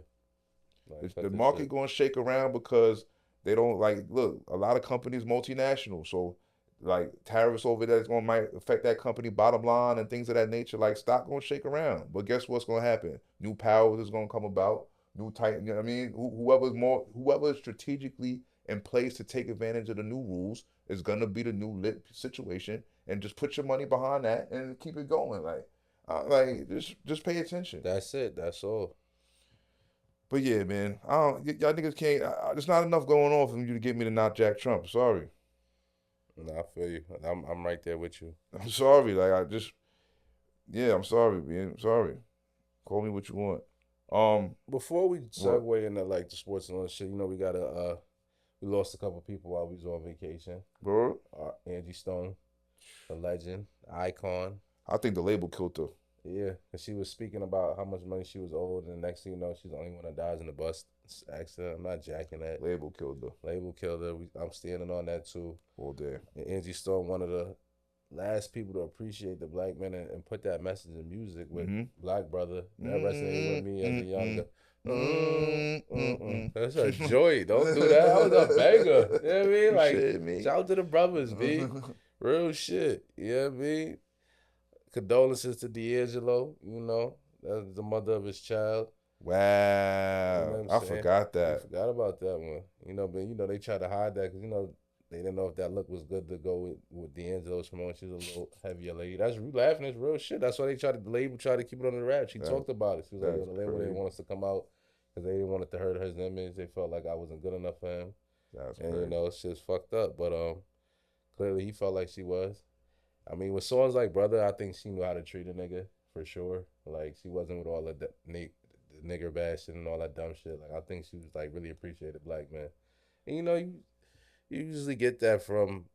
Like, the market going to shake around because they don't, like, look, a lot of companies multinational, so like tariffs over there might affect that company bottom line and things of that nature. Like, stock gonna shake around, but guess what's gonna happen? New powers is gonna come about. New type, you know what I mean? Whoever is strategically in place to take advantage of the new rules is gonna be the new lit situation, and just put your money behind that and keep it going. Like just pay attention. That's it. That's all. But yeah, man, y'all niggas can't. There's not enough going on for you to get me to not jack Trump. Sorry. No, I feel you. I'm right there with you. I'm sorry. Like, I'm sorry, man. I'm sorry. Call me what you want. Before we segue into like the sports and all that shit, you know, we lost a couple people while we was on vacation. Bro, Angie Stone, the legend, icon. I think the label killed her. Yeah, because she was speaking about how much money she was owed, and the next thing you know, she's the only one that dies in the bus accident. I'm not jacking that. Label killed her. I'm standing on that too. All day. And Angie Stone, one of the last people to appreciate the black man and put that message in music with Black Brother. That resonated with me as a younger. That's a joy. Don't do that. That was a banger. You know what I mean? Like, shout out to the brothers, B. Real shit. You know what I mean? Condolences to D'Angelo, you know. That's the mother of his child. Wow. You know I forgot that. I forgot about that one. You know, but you know, they tried to hide that because, you know, they didn't know if that look was good to go with D'Angelo's promotion. She's a little heavier lady. That's you laughing. It's real shit. That's why the label tried to keep it under the wrap. She talked about it. She was like, the label didn't want us to come out because they didn't want it to hurt his image. They felt like I wasn't good enough for him. That's and crazy. You know, it's just fucked up. But clearly he felt like she was. I mean, with songs like Brother, I think she knew how to treat a nigga for sure. Like, she wasn't with all the nigger bashing and all that dumb shit. Like, I think she was like really appreciated black man. And you know, you usually get that from.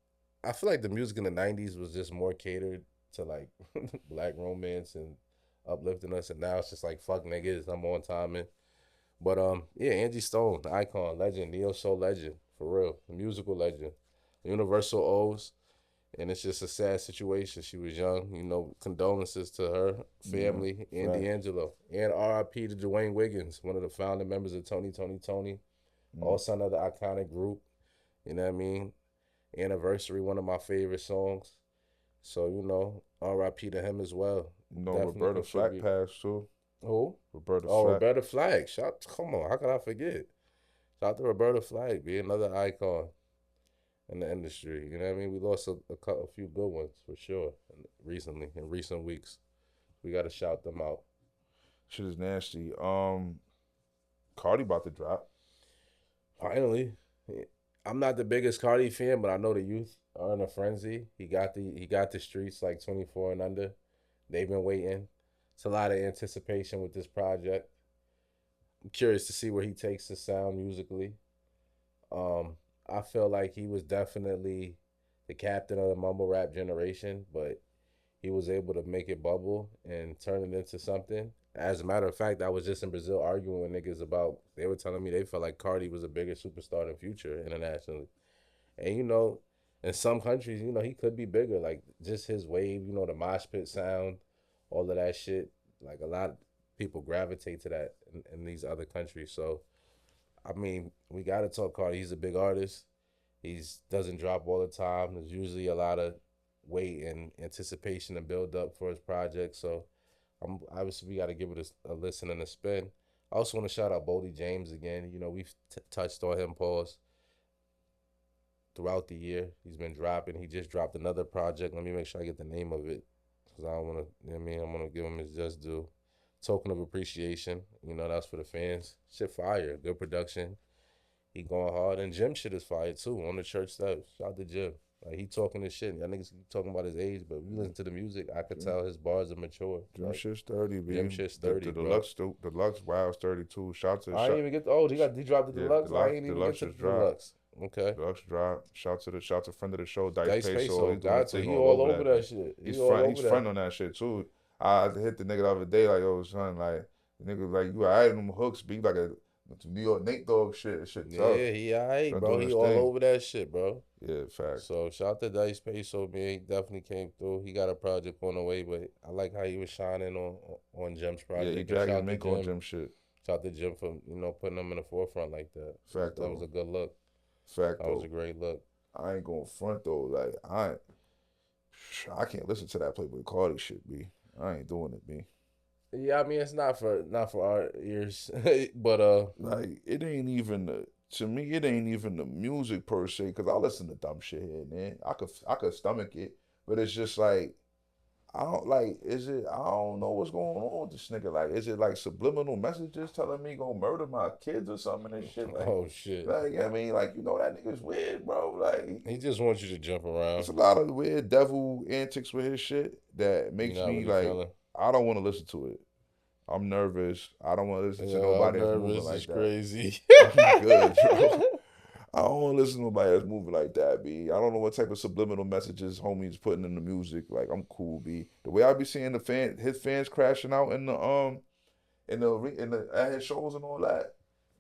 I feel like the music in the '90s was just more catered to like black romance and uplifting us, and now it's just like fuck niggas. I'm on timing. But yeah, Angie Stone, the icon, legend, neo soul legend for real, the musical legend, Universal O's. And it's just a sad situation. She was young, you know. Condolences to her family and D'Angelo. And R.I.P. to Dwayne Wiggins, one of the founding members of Tony. Also another iconic group. You know what I mean? Anniversary, one of my favorite songs. So, you know, R.I.P. to him as well. You know, Roberta Flack passed too. Who? Roberta Flack. Roberta Flack. Come on, how can I forget? Shout out to Roberta Flack, be another icon in the industry. You know what I mean? We lost a few good ones for sure recently, in recent weeks. We got to shout them out. Shit is nasty. Cardi about to drop. Finally. I'm not the biggest Cardi fan, but I know the youth are in a frenzy. He got the streets like 24 and under. They've been waiting. It's a lot of anticipation with this project. I'm curious to see where he takes the sound musically. Um, I feel like he was definitely the captain of the mumble rap generation, but he was able to make it bubble and turn it into something. As a matter of fact, I was just in Brazil arguing with niggas about. They were telling me they felt like Cardi was a bigger superstar than Future internationally, and in some countries, he could be bigger. Like just his wave, the mosh pit sound, all of that shit. Like a lot of people gravitate to that in these other countries. So I mean, we gotta talk Cardi. He's a big artist. He's doesn't drop all the time. There's usually a lot of wait and anticipation and build up for his project. So obviously we got to give it a listen and a spin. I also want to shout out Boldy James again. We've touched on him, pause, throughout the year. He's been dropping. He just dropped another project. Let me make sure I get the name of it because I don't want to. I'm gonna give him his just due. Token of appreciation. That's for the fans. Shit fire. Good production. He going hard. And Jim shit is fire too on the church steps. Shout out to Jim. Like he talking this shit. Y'all niggas talking about his age, but if you listen to the music, I could tell his bars are mature. Jim shit's 30, man. Jim shit's 30, The bro. deluxe Wow's 32. Shout to I ain't even get he dropped the deluxe. I ain't even get to the deluxe. Okay. Deluxe drop. Shout to friend of the show, Dice Dice Peso. Peso. He all over that shit. He's front on that shit too. I hit the nigga the other day like, yo, son, like the nigga like you adding them hooks, be like a New York Nate Dogg shit tough. Yeah, he alright, bro. He all over that shit, bro. Yeah, fact. So shout out to Dice Peso, man. He definitely came through. He got a project on the way, but I like how he was shining on Jim's project. Yeah, he dragging Mink on Jim shit. Shout out to Jim for putting him in the forefront like that. Fact. That was a good look. Fact. That was a great look. I ain't going front though. Like I can't listen to that Playboy Cardi shit, B. I ain't doing it, B. Yeah, I mean it's not for our ears, but like it ain't even to me it ain't even the music per se, because I listen to dumb shit here, man. I could stomach it, but it's just like I don't know what's going on with this nigga. Like, is it like subliminal messages telling me gonna murder my kids or something and shit? Like, oh shit. Like, I mean, like, that nigga's weird, bro. Like, he just wants you to jump around. There's a lot of weird devil antics with his shit that makes me like, I don't want to listen to it. I'm nervous. I don't want to listen to nobody that's moving like that. Crazy. I'm good, bro. I don't want to listen to nobody that's moving like that, B. I don't know what type of subliminal messages homie's putting in the music. Like, I'm cool, B. The way I be seeing his fans crashing out in the at his shows and all that.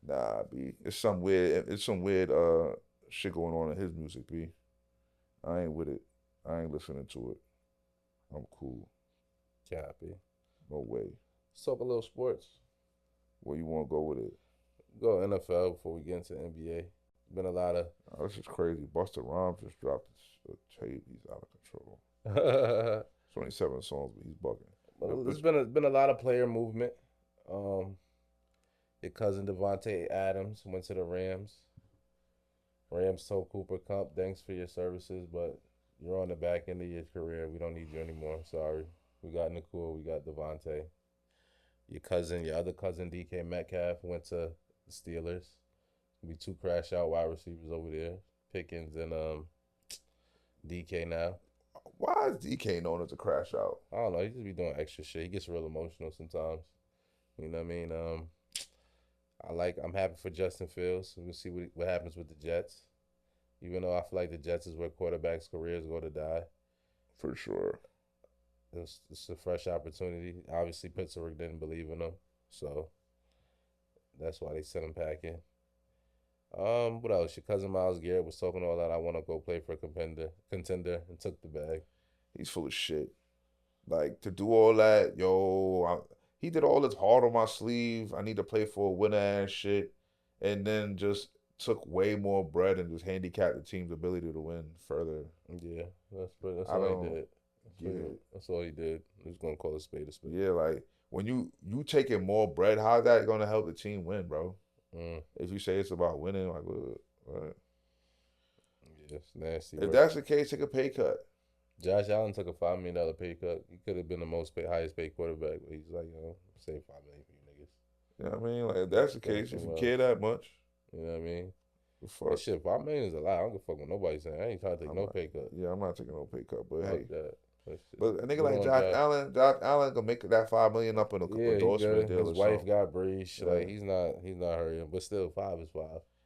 Nah, B. It's some weird shit going on in his music, B. I ain't with it. I ain't listening to it. I'm cool. Copy. No way. Let's talk a little sports. Where you want to go with it? Go NFL before we get into NBA. Been a lot of. Oh, this is crazy. Busta Rhymes just dropped a tape. He's out of control. 27 songs, but he's bugging. Well, there's been a lot of player movement. Your cousin Devontae Adams went to the Rams. Rams told Cooper Kupp, thanks for your services, but you're on the back end of your career. We don't need you anymore. Sorry. We got Nakua. We got Devontae. Your other cousin, DK Metcalf, went to the Steelers. Be two crash out wide receivers over there. Pickens and DK now. Why is DK known as a crash out? I don't know. He just be doing extra shit. He gets real emotional sometimes. You know what I mean? I'm happy for Justin Fields. We'll see what happens with the Jets. Even though I feel like the Jets is where quarterbacks' careers go to die. For sure. It's a fresh opportunity. Obviously, Pittsburgh didn't believe in him. So that's why they sent him packing. What else? Your cousin Myles Garrett was talking all that. I want to go play for a contender, and took the bag. He's full of shit. Like, to do all that, he did all this hard on my sleeve. I need to play for a winner and shit, and then just took way more bread and just handicapped the team's ability to win further. Yeah, that's all he did. That's all he did. He's gonna call a spade a spade. Yeah, like when you taking more bread, how's that gonna help the team win, bro? If you say it's about winning, like what? Yeah, it's nasty. If that's the case, take a pay cut. Josh Allen took a $5 million pay cut. He could have been the highest paid quarterback, but he's like, save $5 million for you niggas. You know what I mean? Like, if that's the case, if you care that much. You know what I mean? That shit, $5 million is a lot. I don't give a fuck what nobody's saying. I ain't trying to take no pay cut. Yeah, I'm not taking no pay cut. But Fuck hey, that. but a nigga like Josh Allen gonna make that $5 million up in a endorsement deal. His wife got breached. Yeah. Like he's not hurting, but still 5 is 5.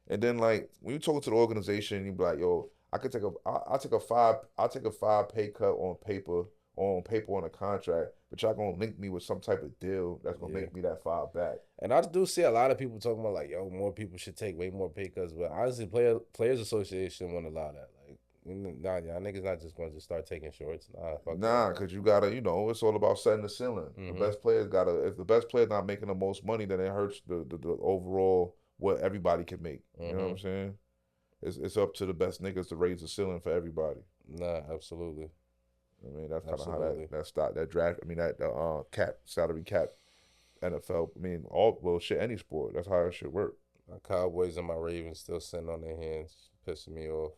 And then like when you talk to the organization, you be like, yo, I'll take a 5 pay cut on paper on a contract, but y'all gonna link me with some type of deal that's gonna make me that 5 back. And I do see a lot of people talking about like, yo, more people should take way more pay cuts, but honestly, Players Association won't allow that. Like, nah, y'all niggas not just gonna just start taking shorts. Because you gotta, it's all about setting the ceiling. Mm-hmm. The best players if the best player's not making the most money, then it hurts the overall what everybody can make. Mm-hmm. You know what I'm saying? It's up to the best niggas to raise the ceiling for everybody. Nah, absolutely. I mean, that's kind of how that draft. I mean, salary cap, NFL. I mean, any sport. That's how it should work. My Cowboys and my Ravens still sitting on their hands, pissing me off.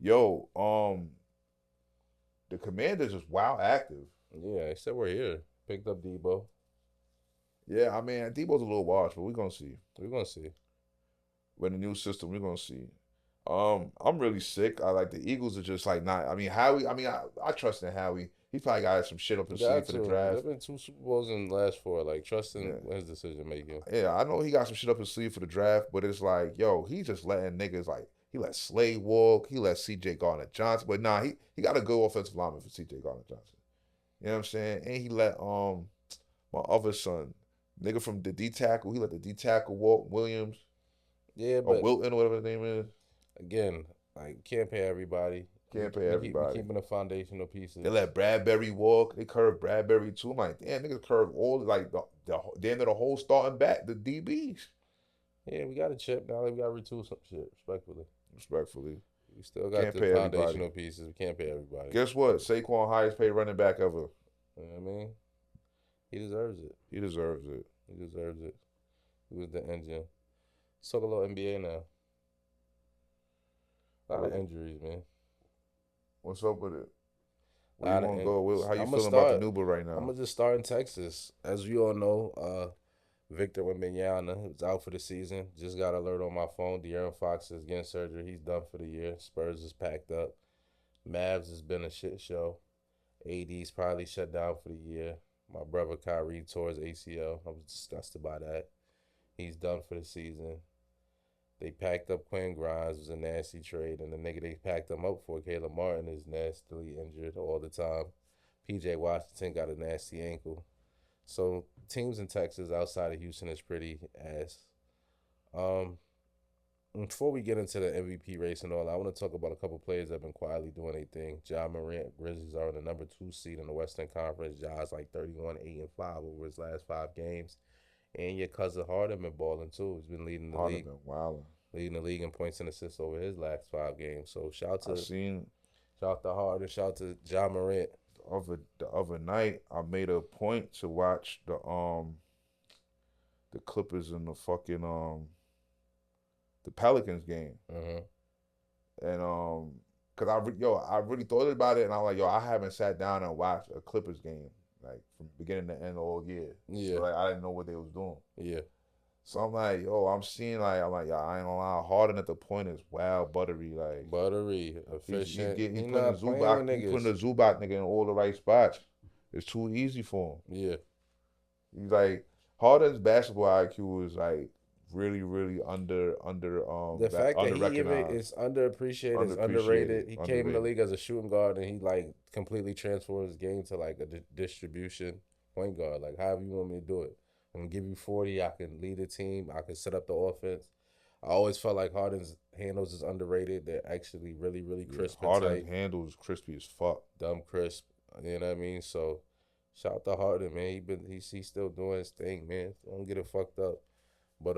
Yo, the Commanders is wild active. Yeah, they said we're here. Picked up Debo. Yeah, I mean, Debo's a little washed, but we're gonna see. We're gonna see. With the new system, we're gonna see. I'm really sick. I like the Eagles are just like not. I mean, Howie. I mean, I trust in Howie. He probably got some shit up his sleeve for the draft. There's been 2 Super Bowls in the last 4. Like trusting his decision making. Yeah, I know he got some shit up his sleeve for the draft, but it's like, yo, he's just letting niggas like he let Slade walk. He let C.J. Gardner-Johnson, but nah, he got a good offensive lineman for C.J. Gardner-Johnson. You know what I'm saying? And he let my other son, nigga from the D tackle, he let the D tackle walk, Williams. Yeah, but Wilton or whatever his name is. Again, like can't pay everybody. Can't pay everybody. Keeping the foundational pieces. They let Bradbury walk. They curved Bradbury too. I'm like, damn, niggas curved all like the end of the whole starting back, the DBs. Yeah, we got a chip now. We got to retool some shit. Respectfully, we still got the foundational pieces. We can't pay everybody. Guess what? Saquon highest paid running back ever. You know what I mean? He deserves it. He deserves it. He was the engine. Let's talk a little NBA now. A lot of injuries, man. What's up with it? Where you want to go? How you feeling about the Nuba right now? I'm going to just start in Texas. As you all know, Victor Wembanyama is out for the season. Just got alert on my phone. De'Aaron Fox is getting surgery. He's done for the year. Spurs is packed up. Mavs has been a shit show. AD's probably shut down for the year. My brother Kyrie tore his ACL. I was disgusted by that. He's done for the season. They packed up Quinn Grimes. It was a nasty trade. And the nigga they packed him up for, Caleb Martin, is nastily injured all the time. P.J. Washington got a nasty ankle. So teams in Texas outside of Houston is pretty ass. Before we get into the MVP race and all, I want to talk about a couple players that have been quietly doing their thing. Ja Morant, Grizzlies are in the number 2 seed in the Western Conference. Ja's like 31-8-5 over his last 5 games. And your cousin Harden been balling too. He's been leading the league. Leading the league in points and assists over his last 5 games. So shout to Harden, shout to Ja Morant. The other night, I made a point to watch the Clippers and the Pelicans game. Mm-hmm. And cause I really thought about it, and I'm like, I haven't sat down and watched a Clippers game like from beginning to end all year. Yeah. So, like I didn't know what they was doing. Yeah. So I'm like, I'm seeing I ain't gonna lie, Harden at the point is wild buttery, efficient. He's putting the Zubac nigga in all the right spots. It's too easy for him. Yeah. He's like Harden's basketball IQ is like really, really under the fact that he even is underappreciated, is underrated. He came in the league as a shooting guard and he like completely transformed his game to like a distribution point guard. Like however you want me to do it. I'm going to give you 40. I can lead a team. I can set up the offense. I always felt like Harden's handles is underrated. They're actually really, really crisp and tight. Harden's handles crispy as fuck. Dumb crisp. You know what I mean? So, shout out to Harden, man. He's still doing his thing, man. Don't get it fucked up. But,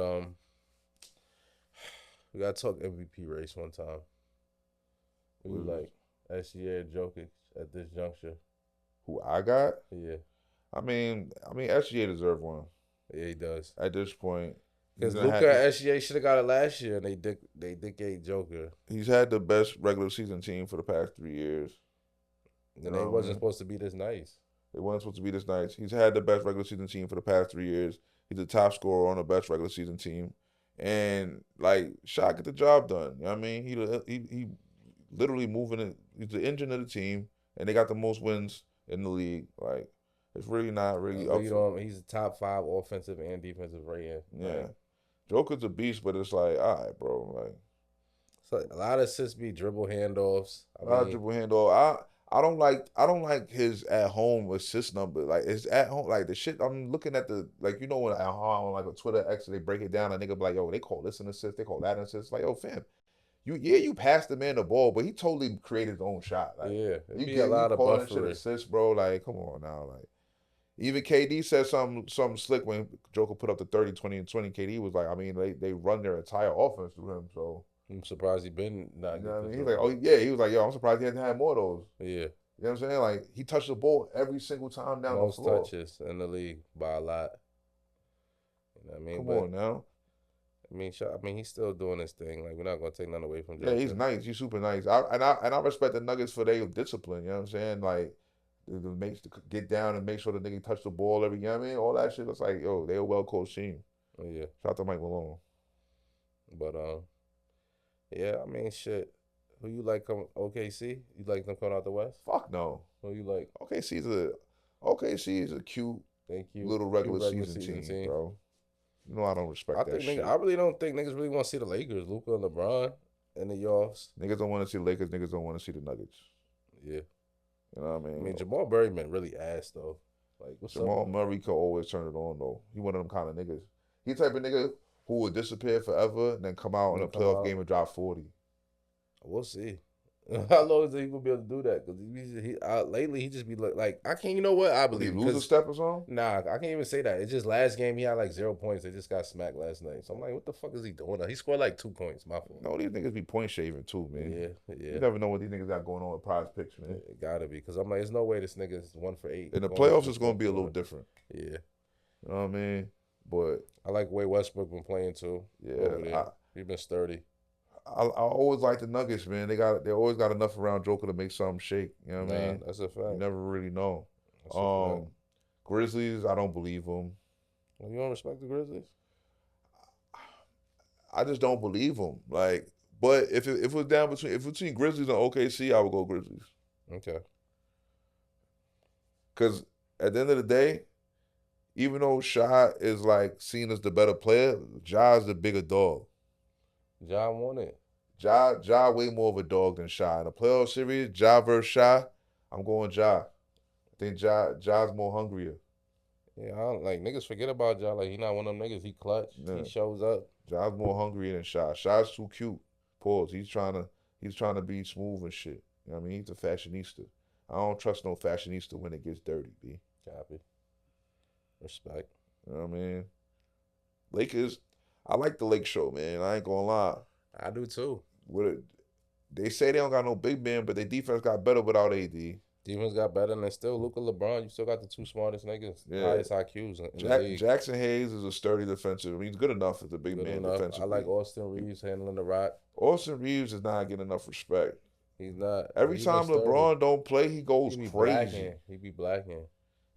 we got to talk MVP race one time. We like SGA and Jokic at this juncture. Who I got? Yeah. I mean, SGA deserved one. Yeah, he does. At this point. Because Luka and SGA should have got it last year, and they dictate Joker. He's had the best regular season team for the past 3 years. And they wasn't supposed to be this nice. They wasn't supposed to be this nice. He's had the best regular season team for the past 3 years. He's the top scorer on the best regular season team. And like Shaq get the job done. You know what I mean? He literally moving it. He's the engine of the team, and they got the most wins in the league. Like it's really not really up for. He's a top 5 offensive and defensive rating. Yeah, Like, Joker's a beast, but it's like, all right, bro. Like so a lot of assists be dribble handoffs. a lot of dribble handoff. I don't like his at home assist number. Like it's at home, like the shit. I'm looking at the like when at home on like a Twitter X they break it down. A nigga be like, yo, they call this an assist, they call that an assist. Like, yo, fam, you passed the man the ball, but he totally created his own shot. Like, yeah, it'd you be get a lot of calling that shit buffering. assist, bro. Like, come on now, like. Even KD said something slick when Joker put up the 30, 20, and 20. KD was like, I mean, they run their entire offense through him, so. I'm surprised he been not. You know what I mean? He's like, oh yeah, he was like, yo, I'm surprised he hasn't had more of those. Yeah. You know what I'm saying? Like he touched the ball every single time down Most the floor. touches in the league by a lot. You know what I mean? Come on now. I mean, he's still doing his thing. Like we're not gonna take nothing away from Yeah, Joker. he's nice. He's super nice. I respect the Nuggets for their discipline. You know what I'm saying? Like to get down and make sure the nigga touch the ball every. You know what I mean? All that shit. It's like, yo, they a well coached team. Oh, yeah. Shout out to Mike Malone. But yeah, I mean, shit. Who you like coming? OKC? You like them coming out the West? Fuck no. Who you like? OKC is a cute Thank you. little regular season team, bro. You know I don't respect that shit. I really don't think niggas really want to see the Lakers, Luka and LeBron, and the Yoffs. Niggas don't want to see the Lakers. Niggas don't want to see the Nuggets. Yeah. You know what I mean? I mean, Jamal Murray been really ass though. Like, what's Jamal up? Murray could always turn it on though. He one of them kind of niggas. He the type of nigga who would disappear forever and then come out in a playoff game and drop 40. We'll see. How long is he gonna be able to do that? Because lately he just be like, I can't. You know what? I Did he believe lose a step or something? Nah, I can't even say that. It's just last game he had like 0 points. They just got smacked last night. So I'm like, what the fuck is he doing? He scored like 2 points. My fault. No, these niggas be point shaving too, man. Yeah. You never know what these niggas got going on with Prize Picks, man. It gotta be because I'm like, there's no way this nigga is 1 for 8. In the playoffs, it's gonna be a little different. Yeah. You know what I mean? But I like the way Westbrook been playing too. yeah, He been sturdy. I always like the Nuggets, man. They always got enough around Joker to make something shake. You know what I mean? That's a fact. You never really know. That's a fact. Grizzlies, I don't believe them. You don't respect the Grizzlies? I just don't believe them. Like, but if it was down between Grizzlies and OKC, I would go Grizzlies. Okay. Because at the end of the day, even though Sha is like seen as the better player, Ja's the bigger dog. Ja won it. Ja way more of a dog than Sha. In a playoff series, Ja versus Sha, I'm going Ja. I think Ja's more hungrier. Yeah, I don't, like niggas forget about Ja. Like he not one of them niggas. He clutch. Yeah. He shows up. Ja's more hungry than Sha. Sha's too cute. Pause. He's trying to be smooth and shit. You know what I mean? He's a fashionista. I don't trust no fashionista when it gets dirty, B. Copy. Respect. You know what I mean? Lakers, I like the Lake Show, man. I ain't gonna lie. I do too. They say they don't got no big man, but their defense got better without AD. Defense got better, and still Luka, LeBron. You still got the 2 smartest niggas, Yeah. highest IQs in the league. Jackson Hayes is a sturdy defensive. I mean, he's good enough as a big Good man enough. defensively. I like Austin Reeves handling the rock. Austin Reeves is not getting enough respect. He's not. Every He time been sturdy. LeBron don't play, he goes He be crazy. blacking. He be blacking.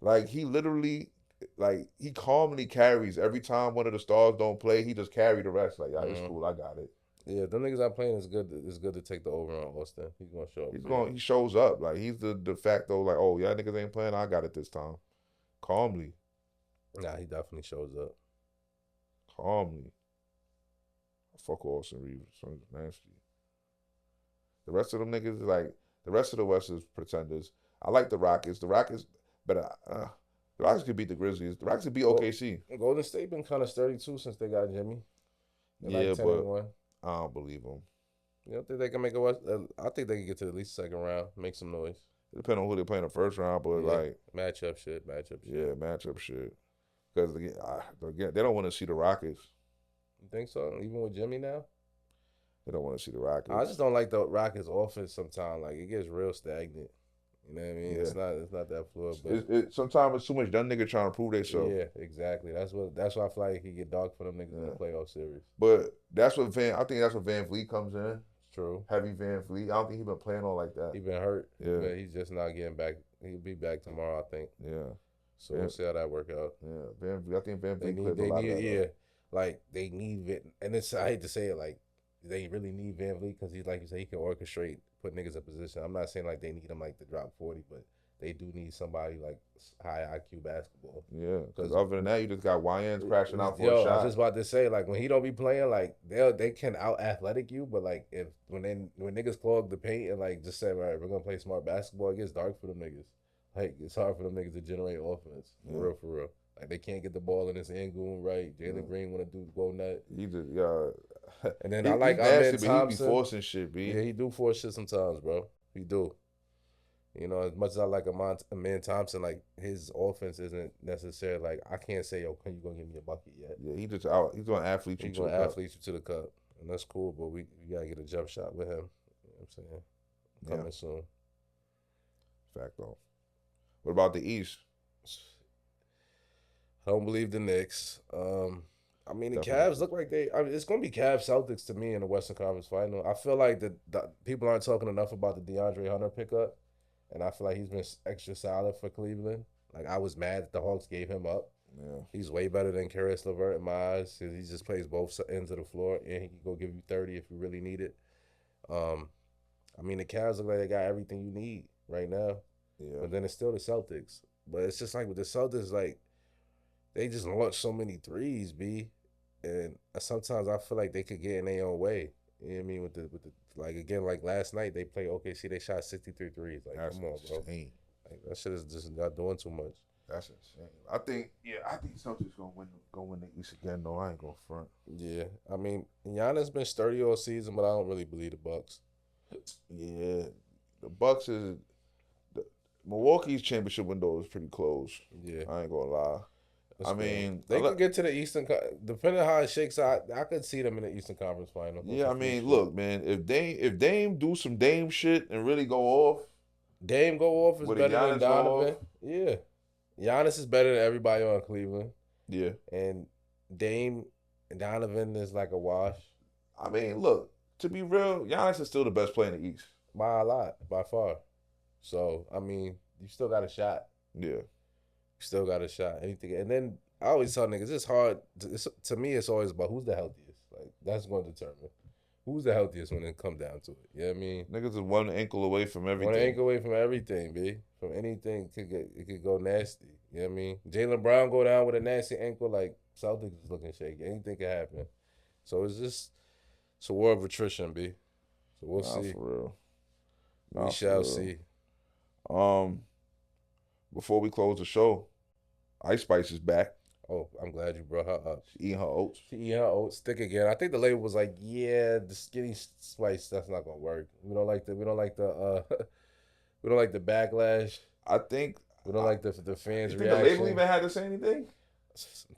Like he literally, like he calmly carries. Every time one of the stars don't play, he just carry the rest. Like, yeah, it's cool, I got it. Yeah, them niggas not playing is good. It's good to take the over on Austin. He's gonna show up. He shows up. Like he's the de facto. Like, oh, y'all niggas ain't playing. I got it this time. Calmly. Nah, he definitely shows up. Calmly. I fuck with Austin Reeves. Son's nasty. The rest of them niggas is like the rest of the West is pretenders. I like the Rockets. The Rockets, but the Rockets could beat the Grizzlies. The Rockets could beat OKC. Golden State been kind of sturdy too since they got Jimmy. They're Yeah, like 10 but and 1. I don't believe them. You don't think they can make a West? I think they can get to at least the second round, make some noise. It depends on who they play in the first round, but like matchup shit. Yeah, matchup shit. Because again, they don't want to see the Rockets. You think so? Even with Jimmy now? They don't want to see the Rockets. I just don't like the Rockets offense sometimes. Like it gets real stagnant. You know what I mean? Yeah. It's not that fluid. But sometimes it's too much young nigga trying to prove themselves. yeah, exactly. That's why I feel like he get dark for them niggas in the playoff series. But I think that's what Van Vliet comes in. True. Heavy Van Vliet. I don't think he been playing all like that. He been hurt. Yeah. But he's just not getting back. He'll be back tomorrow, I think. Yeah. So we'll see how that work out. Yeah. I think Van Vliet played a lot of that. Yeah. like they need and it's I hate to say it, like they really need Van Vliet because he's like you say he can orchestrate, put niggas in position. I'm not saying like they need him like to drop 40, but they do need somebody like high IQ basketball. Yeah, because other than that, you just got YNs crashing out for a I shot. was just about to say, like when he don't be playing, like they can out athletic you, but like if when niggas clog the paint and like just say, all right, we're gonna play smart basketball, it gets dark for them niggas. Like it's hard for them niggas to generate offense. For real. Like they can't get the ball in his end goon right. Jalen Green want to do go nut. He just And then he, I like he nasty, Ahmed but Thompson. he be forcing shit, B. Yeah, he do force shit sometimes, bro. He do. You know, as much as I like Ahmed Thompson, like his offense isn't necessarily like I can't say, yo, can you gonna give me a bucket yet? Yeah, he just out. He's gonna athlete you He's to the gonna cup. athlete you to the cup, and that's cool. But we gotta get a jump shot with him. You know what I'm saying? Coming soon. Fact though. What about the East? I don't believe the Knicks. I mean, the Definitely. Cavs look like it's going to be Cavs Celtics to me in the Western Conference Final. I feel like the people aren't talking enough about the DeAndre Hunter pickup, and I feel like he's been extra solid for Cleveland. Like, I was mad that the Hawks gave him up. Yeah. He's way better than Karis LeVert in my eyes because he just plays both ends of the floor, and he can go give you 30 if you really need it. I mean, the Cavs look like they got everything you need right now. Yeah. But then it's still the Celtics. But it's just like with the Celtics, like, they just launch so many threes, B. And sometimes I feel like they could get in their own way. You know what I mean? With the like again, like last night they played OKC, they shot 63 threes. Like, That's come on, bro. insane. Like, that shit is just not doing too much. That's insane. I think Celtics gonna win the East again. No, I ain't gonna front. Yeah. I mean, Giannis been sturdy all season, but I don't really believe the Bucks. Yeah, the Bucks is Milwaukee's championship window is pretty close. Yeah. I ain't gonna lie. That's mean, they could get to the Eastern, depending on how it shakes out. I could see them in the Eastern Conference Final. Yeah, I mean, look, man, if Dame do some Dame shit and really go off, Dame go off is Would better Giannis than go Donovan. off? Yeah, Giannis is better than everybody on Cleveland, yeah. and Dame and Donovan is like a wash I mean, look, to be real, Giannis is still the best player in the East. by a lot, by far. So I mean, you still got a shot. Yeah. You still got a shot. Anything, and then I always tell niggas it's hard. To me, it's always about who's the healthiest. Like that's going to determine who's the healthiest when it come down to it. You know what I mean? Niggas is one ankle away from everything. One ankle away from everything, B. From anything, it could go nasty. You know what I mean? Jaylen Brown go down with a nasty ankle, like Celtics is looking shaky. Anything can happen. So it's a war of attrition, B. So we'll Nah, see. for real. We shall see. Before we close the show, Ice Spice is back. Oh, I'm glad you brought her up. She eating her oats. She eat her oats thick again. I think the label was like, yeah, the skinny spice, that's not gonna work. We don't like the we don't like the backlash. I think We don't like the you fans' think the reaction. label even had to say anything?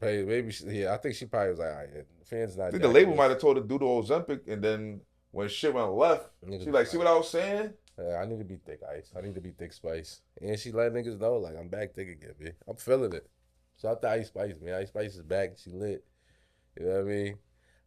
Maybe I think she probably was like, all right, the fans not. I think the label might have told her to do the Ozempic, and then when shit went left, she like, see what I was saying? I need to be thick ice. I need to be thick spice. And she let niggas know, like, I'm back thick again, B. I'm feeling it. Shout out to Ice Spice, man. Ice Spice is back. She lit. You know what I mean?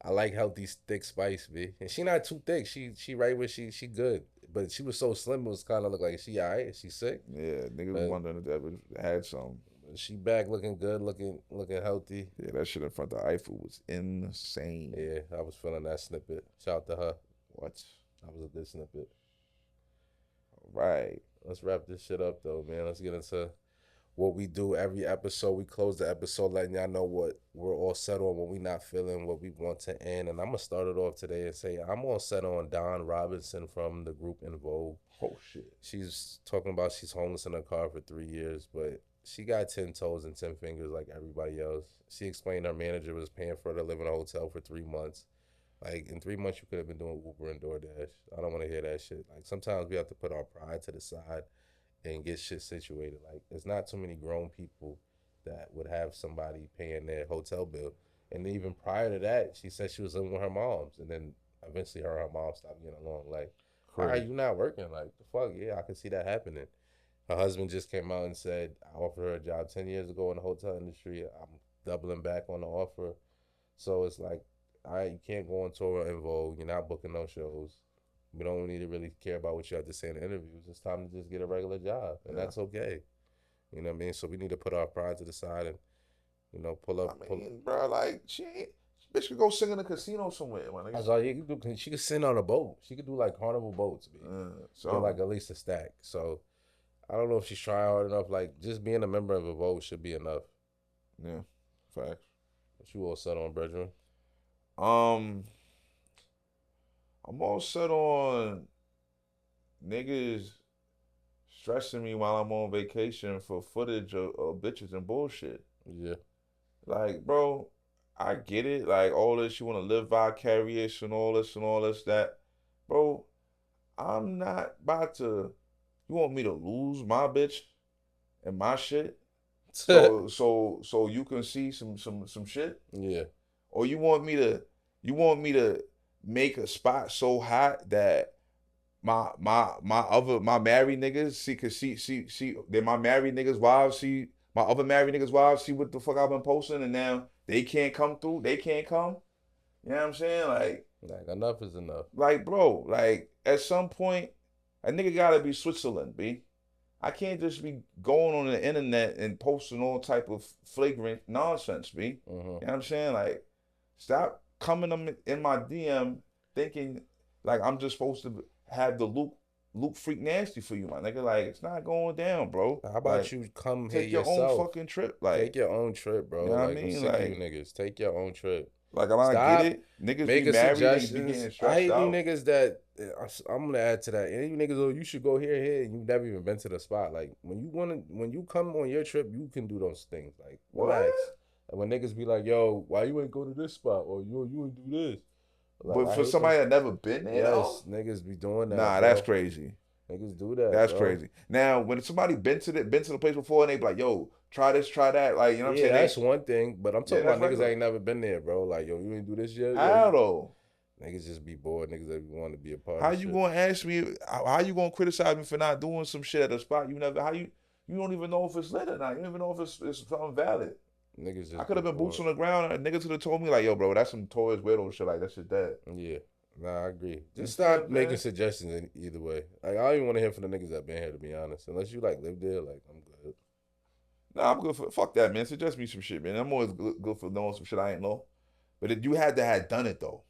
I like healthy, thick spice, B. And she not too thick. She right where she good. But she was so slim, it was kind of look like, she all right? Is she sick? Yeah, niggas was wondering if that ever had some. She back looking good, looking healthy. Yeah, that shit in front of Eiffel was insane. Yeah, I was feeling that snippet. Shout out to her. What? That was a good snippet. Right. Let's wrap this shit up, though, man. Let's get into what we do every episode. We close the episode letting y'all know what we're all set on, what we not feeling, what we want to end. And I'm going to start it off today and say I'm all set on Dawn Robinson from the group In Vogue. Oh, shit. She's talking about she's homeless in her car for 3 years, but she got 10 toes and 10 fingers like everybody else. She explained her manager was paying for her to live in a hotel for 3 months. Like, in 3 months, you could have been doing Uber and DoorDash. I don't want to hear that shit. Like, sometimes we have to put our pride to the side and get shit situated. Like, there's not too many grown people that would have somebody paying their hotel bill. And even prior to that, she said she was living with her moms. And then eventually her and her mom stopped getting along. Like, all right, you not working? Like, the fuck? Yeah, I can see that happening. Her husband just came out and said, I offered her a job 10 years ago in the hotel industry. I'm doubling back on the offer. So it's like, all right, you can't go on tour In Vogue. You're not booking no shows. We don't need to really care about what you have to say in the interviews. It's time to just get a regular job, and that's okay. You know what I mean? So we need to put our pride to the side and, you know, pull up. Bro, like, she Bitch could go sing in a casino somewhere, my That's nigga. all you can do. She could sit on a boat. She could do like carnival boats, man. So Get like at least a stack. So I don't know if she's trying hard enough. Like just being a member of a vote should be enough. yeah, facts. What you all set on, brethren? I'm all set on niggas stressing me while I'm on vacation for footage of bitches and bullshit. Yeah. Like, bro, I get it. Like, all this, you want to live vicarious and all this, that. Bro, I'm not about to. You want me to lose my bitch and my shit? So you can see some shit? Yeah. Or you want me to make a spot so hot that my married niggas see then my married niggas wives see my other married niggas wives see what the fuck I've been posting, and now they can't come through, they can't come. You know what I'm saying? Like enough is enough. Like, bro, like at some point a nigga gotta be Switzerland, B. I can't just be going on the internet and posting all type of flagrant nonsense, B. You know what I'm saying? Like, stop coming in my DM thinking like I'm just supposed to have the Luke freak nasty for you, my nigga. Like, it's not going down, bro. How about like, you come take here your yourself? own fucking trip. Like, take your own trip, bro. You know what I like, mean? I'm sick of Like, you niggas. Take your own trip. Like, I get it. Niggas be married, niggas be getting stressed I hate out. you niggas that I'm gonna add to that. And you niggas, you should go here, and you've never even been to the spot. Like when you come on your trip, you can do those things. Like relax. And when niggas be like, yo, why you ain't go to this spot? Or you ain't do this. Like, but for somebody that never been there, yes, niggas be doing that. Nah, bro. that's crazy. Niggas do that. That's bro. crazy. Now, when somebody been to the place before and they be like, yo, try this, try that, like, you know what I'm saying? That's one thing, but I'm talking about niggas regular. that ain't never been there, bro. Like, yo, you ain't do this yet? How though? Niggas just be bored. Niggas that want to be a part How of you shit. gonna ask me? How you gonna criticize me for not doing some shit at a spot you never? How you don't even know if it's lit or not. You don't even know if it's something valid. Niggas just I could have been bored. boots on the ground. And niggas could have told me like, yo, bro, that's some toys weirdo shit. Like, that shit dead. Yeah. Nah, I agree. Just You know what stop I'm making saying? suggestions in either way. Like, I don't even want to hear from the niggas that been here, to be honest. Unless you, like, live there, like, I'm good. Nah, I'm good for fuck that, man. Suggest me some shit, man. I'm always good for knowing some shit I ain't know. But you had to have done it though.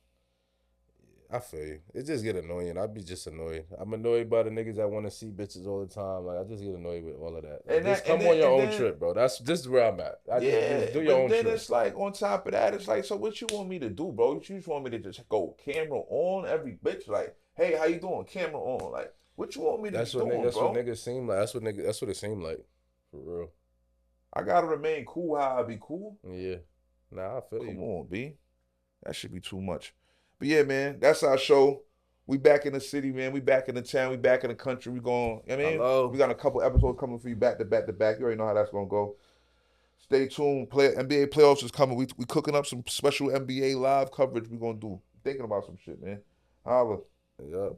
I feel you. It just get annoying. I be just annoyed. I'm annoyed by the niggas that want to see bitches all the time. Like, I just get annoyed with all of that. Like, just come on your own trip, bro. This is where I'm at. Just do your own then trip. it's like, on top of that, it's like, so what you want me to do, bro? You just want me to just go camera on every bitch? Like, hey, how you doing? Camera on. Like, what you want me to do, bro? That's what niggas seem like. That's what it seemed like. For real. I gotta remain cool how I be cool. Yeah. Nah, I feel you. Come on, B. That should be too much. But yeah, man, that's our show. We back in the city, man. We back in the town. We back in the country. We going, I mean, Hello. we got a couple episodes coming for you back to back to back. You already know how that's gonna go. Stay tuned. NBA playoffs is coming. We cooking up some special NBA live coverage we gonna do. Thinking about some shit, man. Holla. Yup.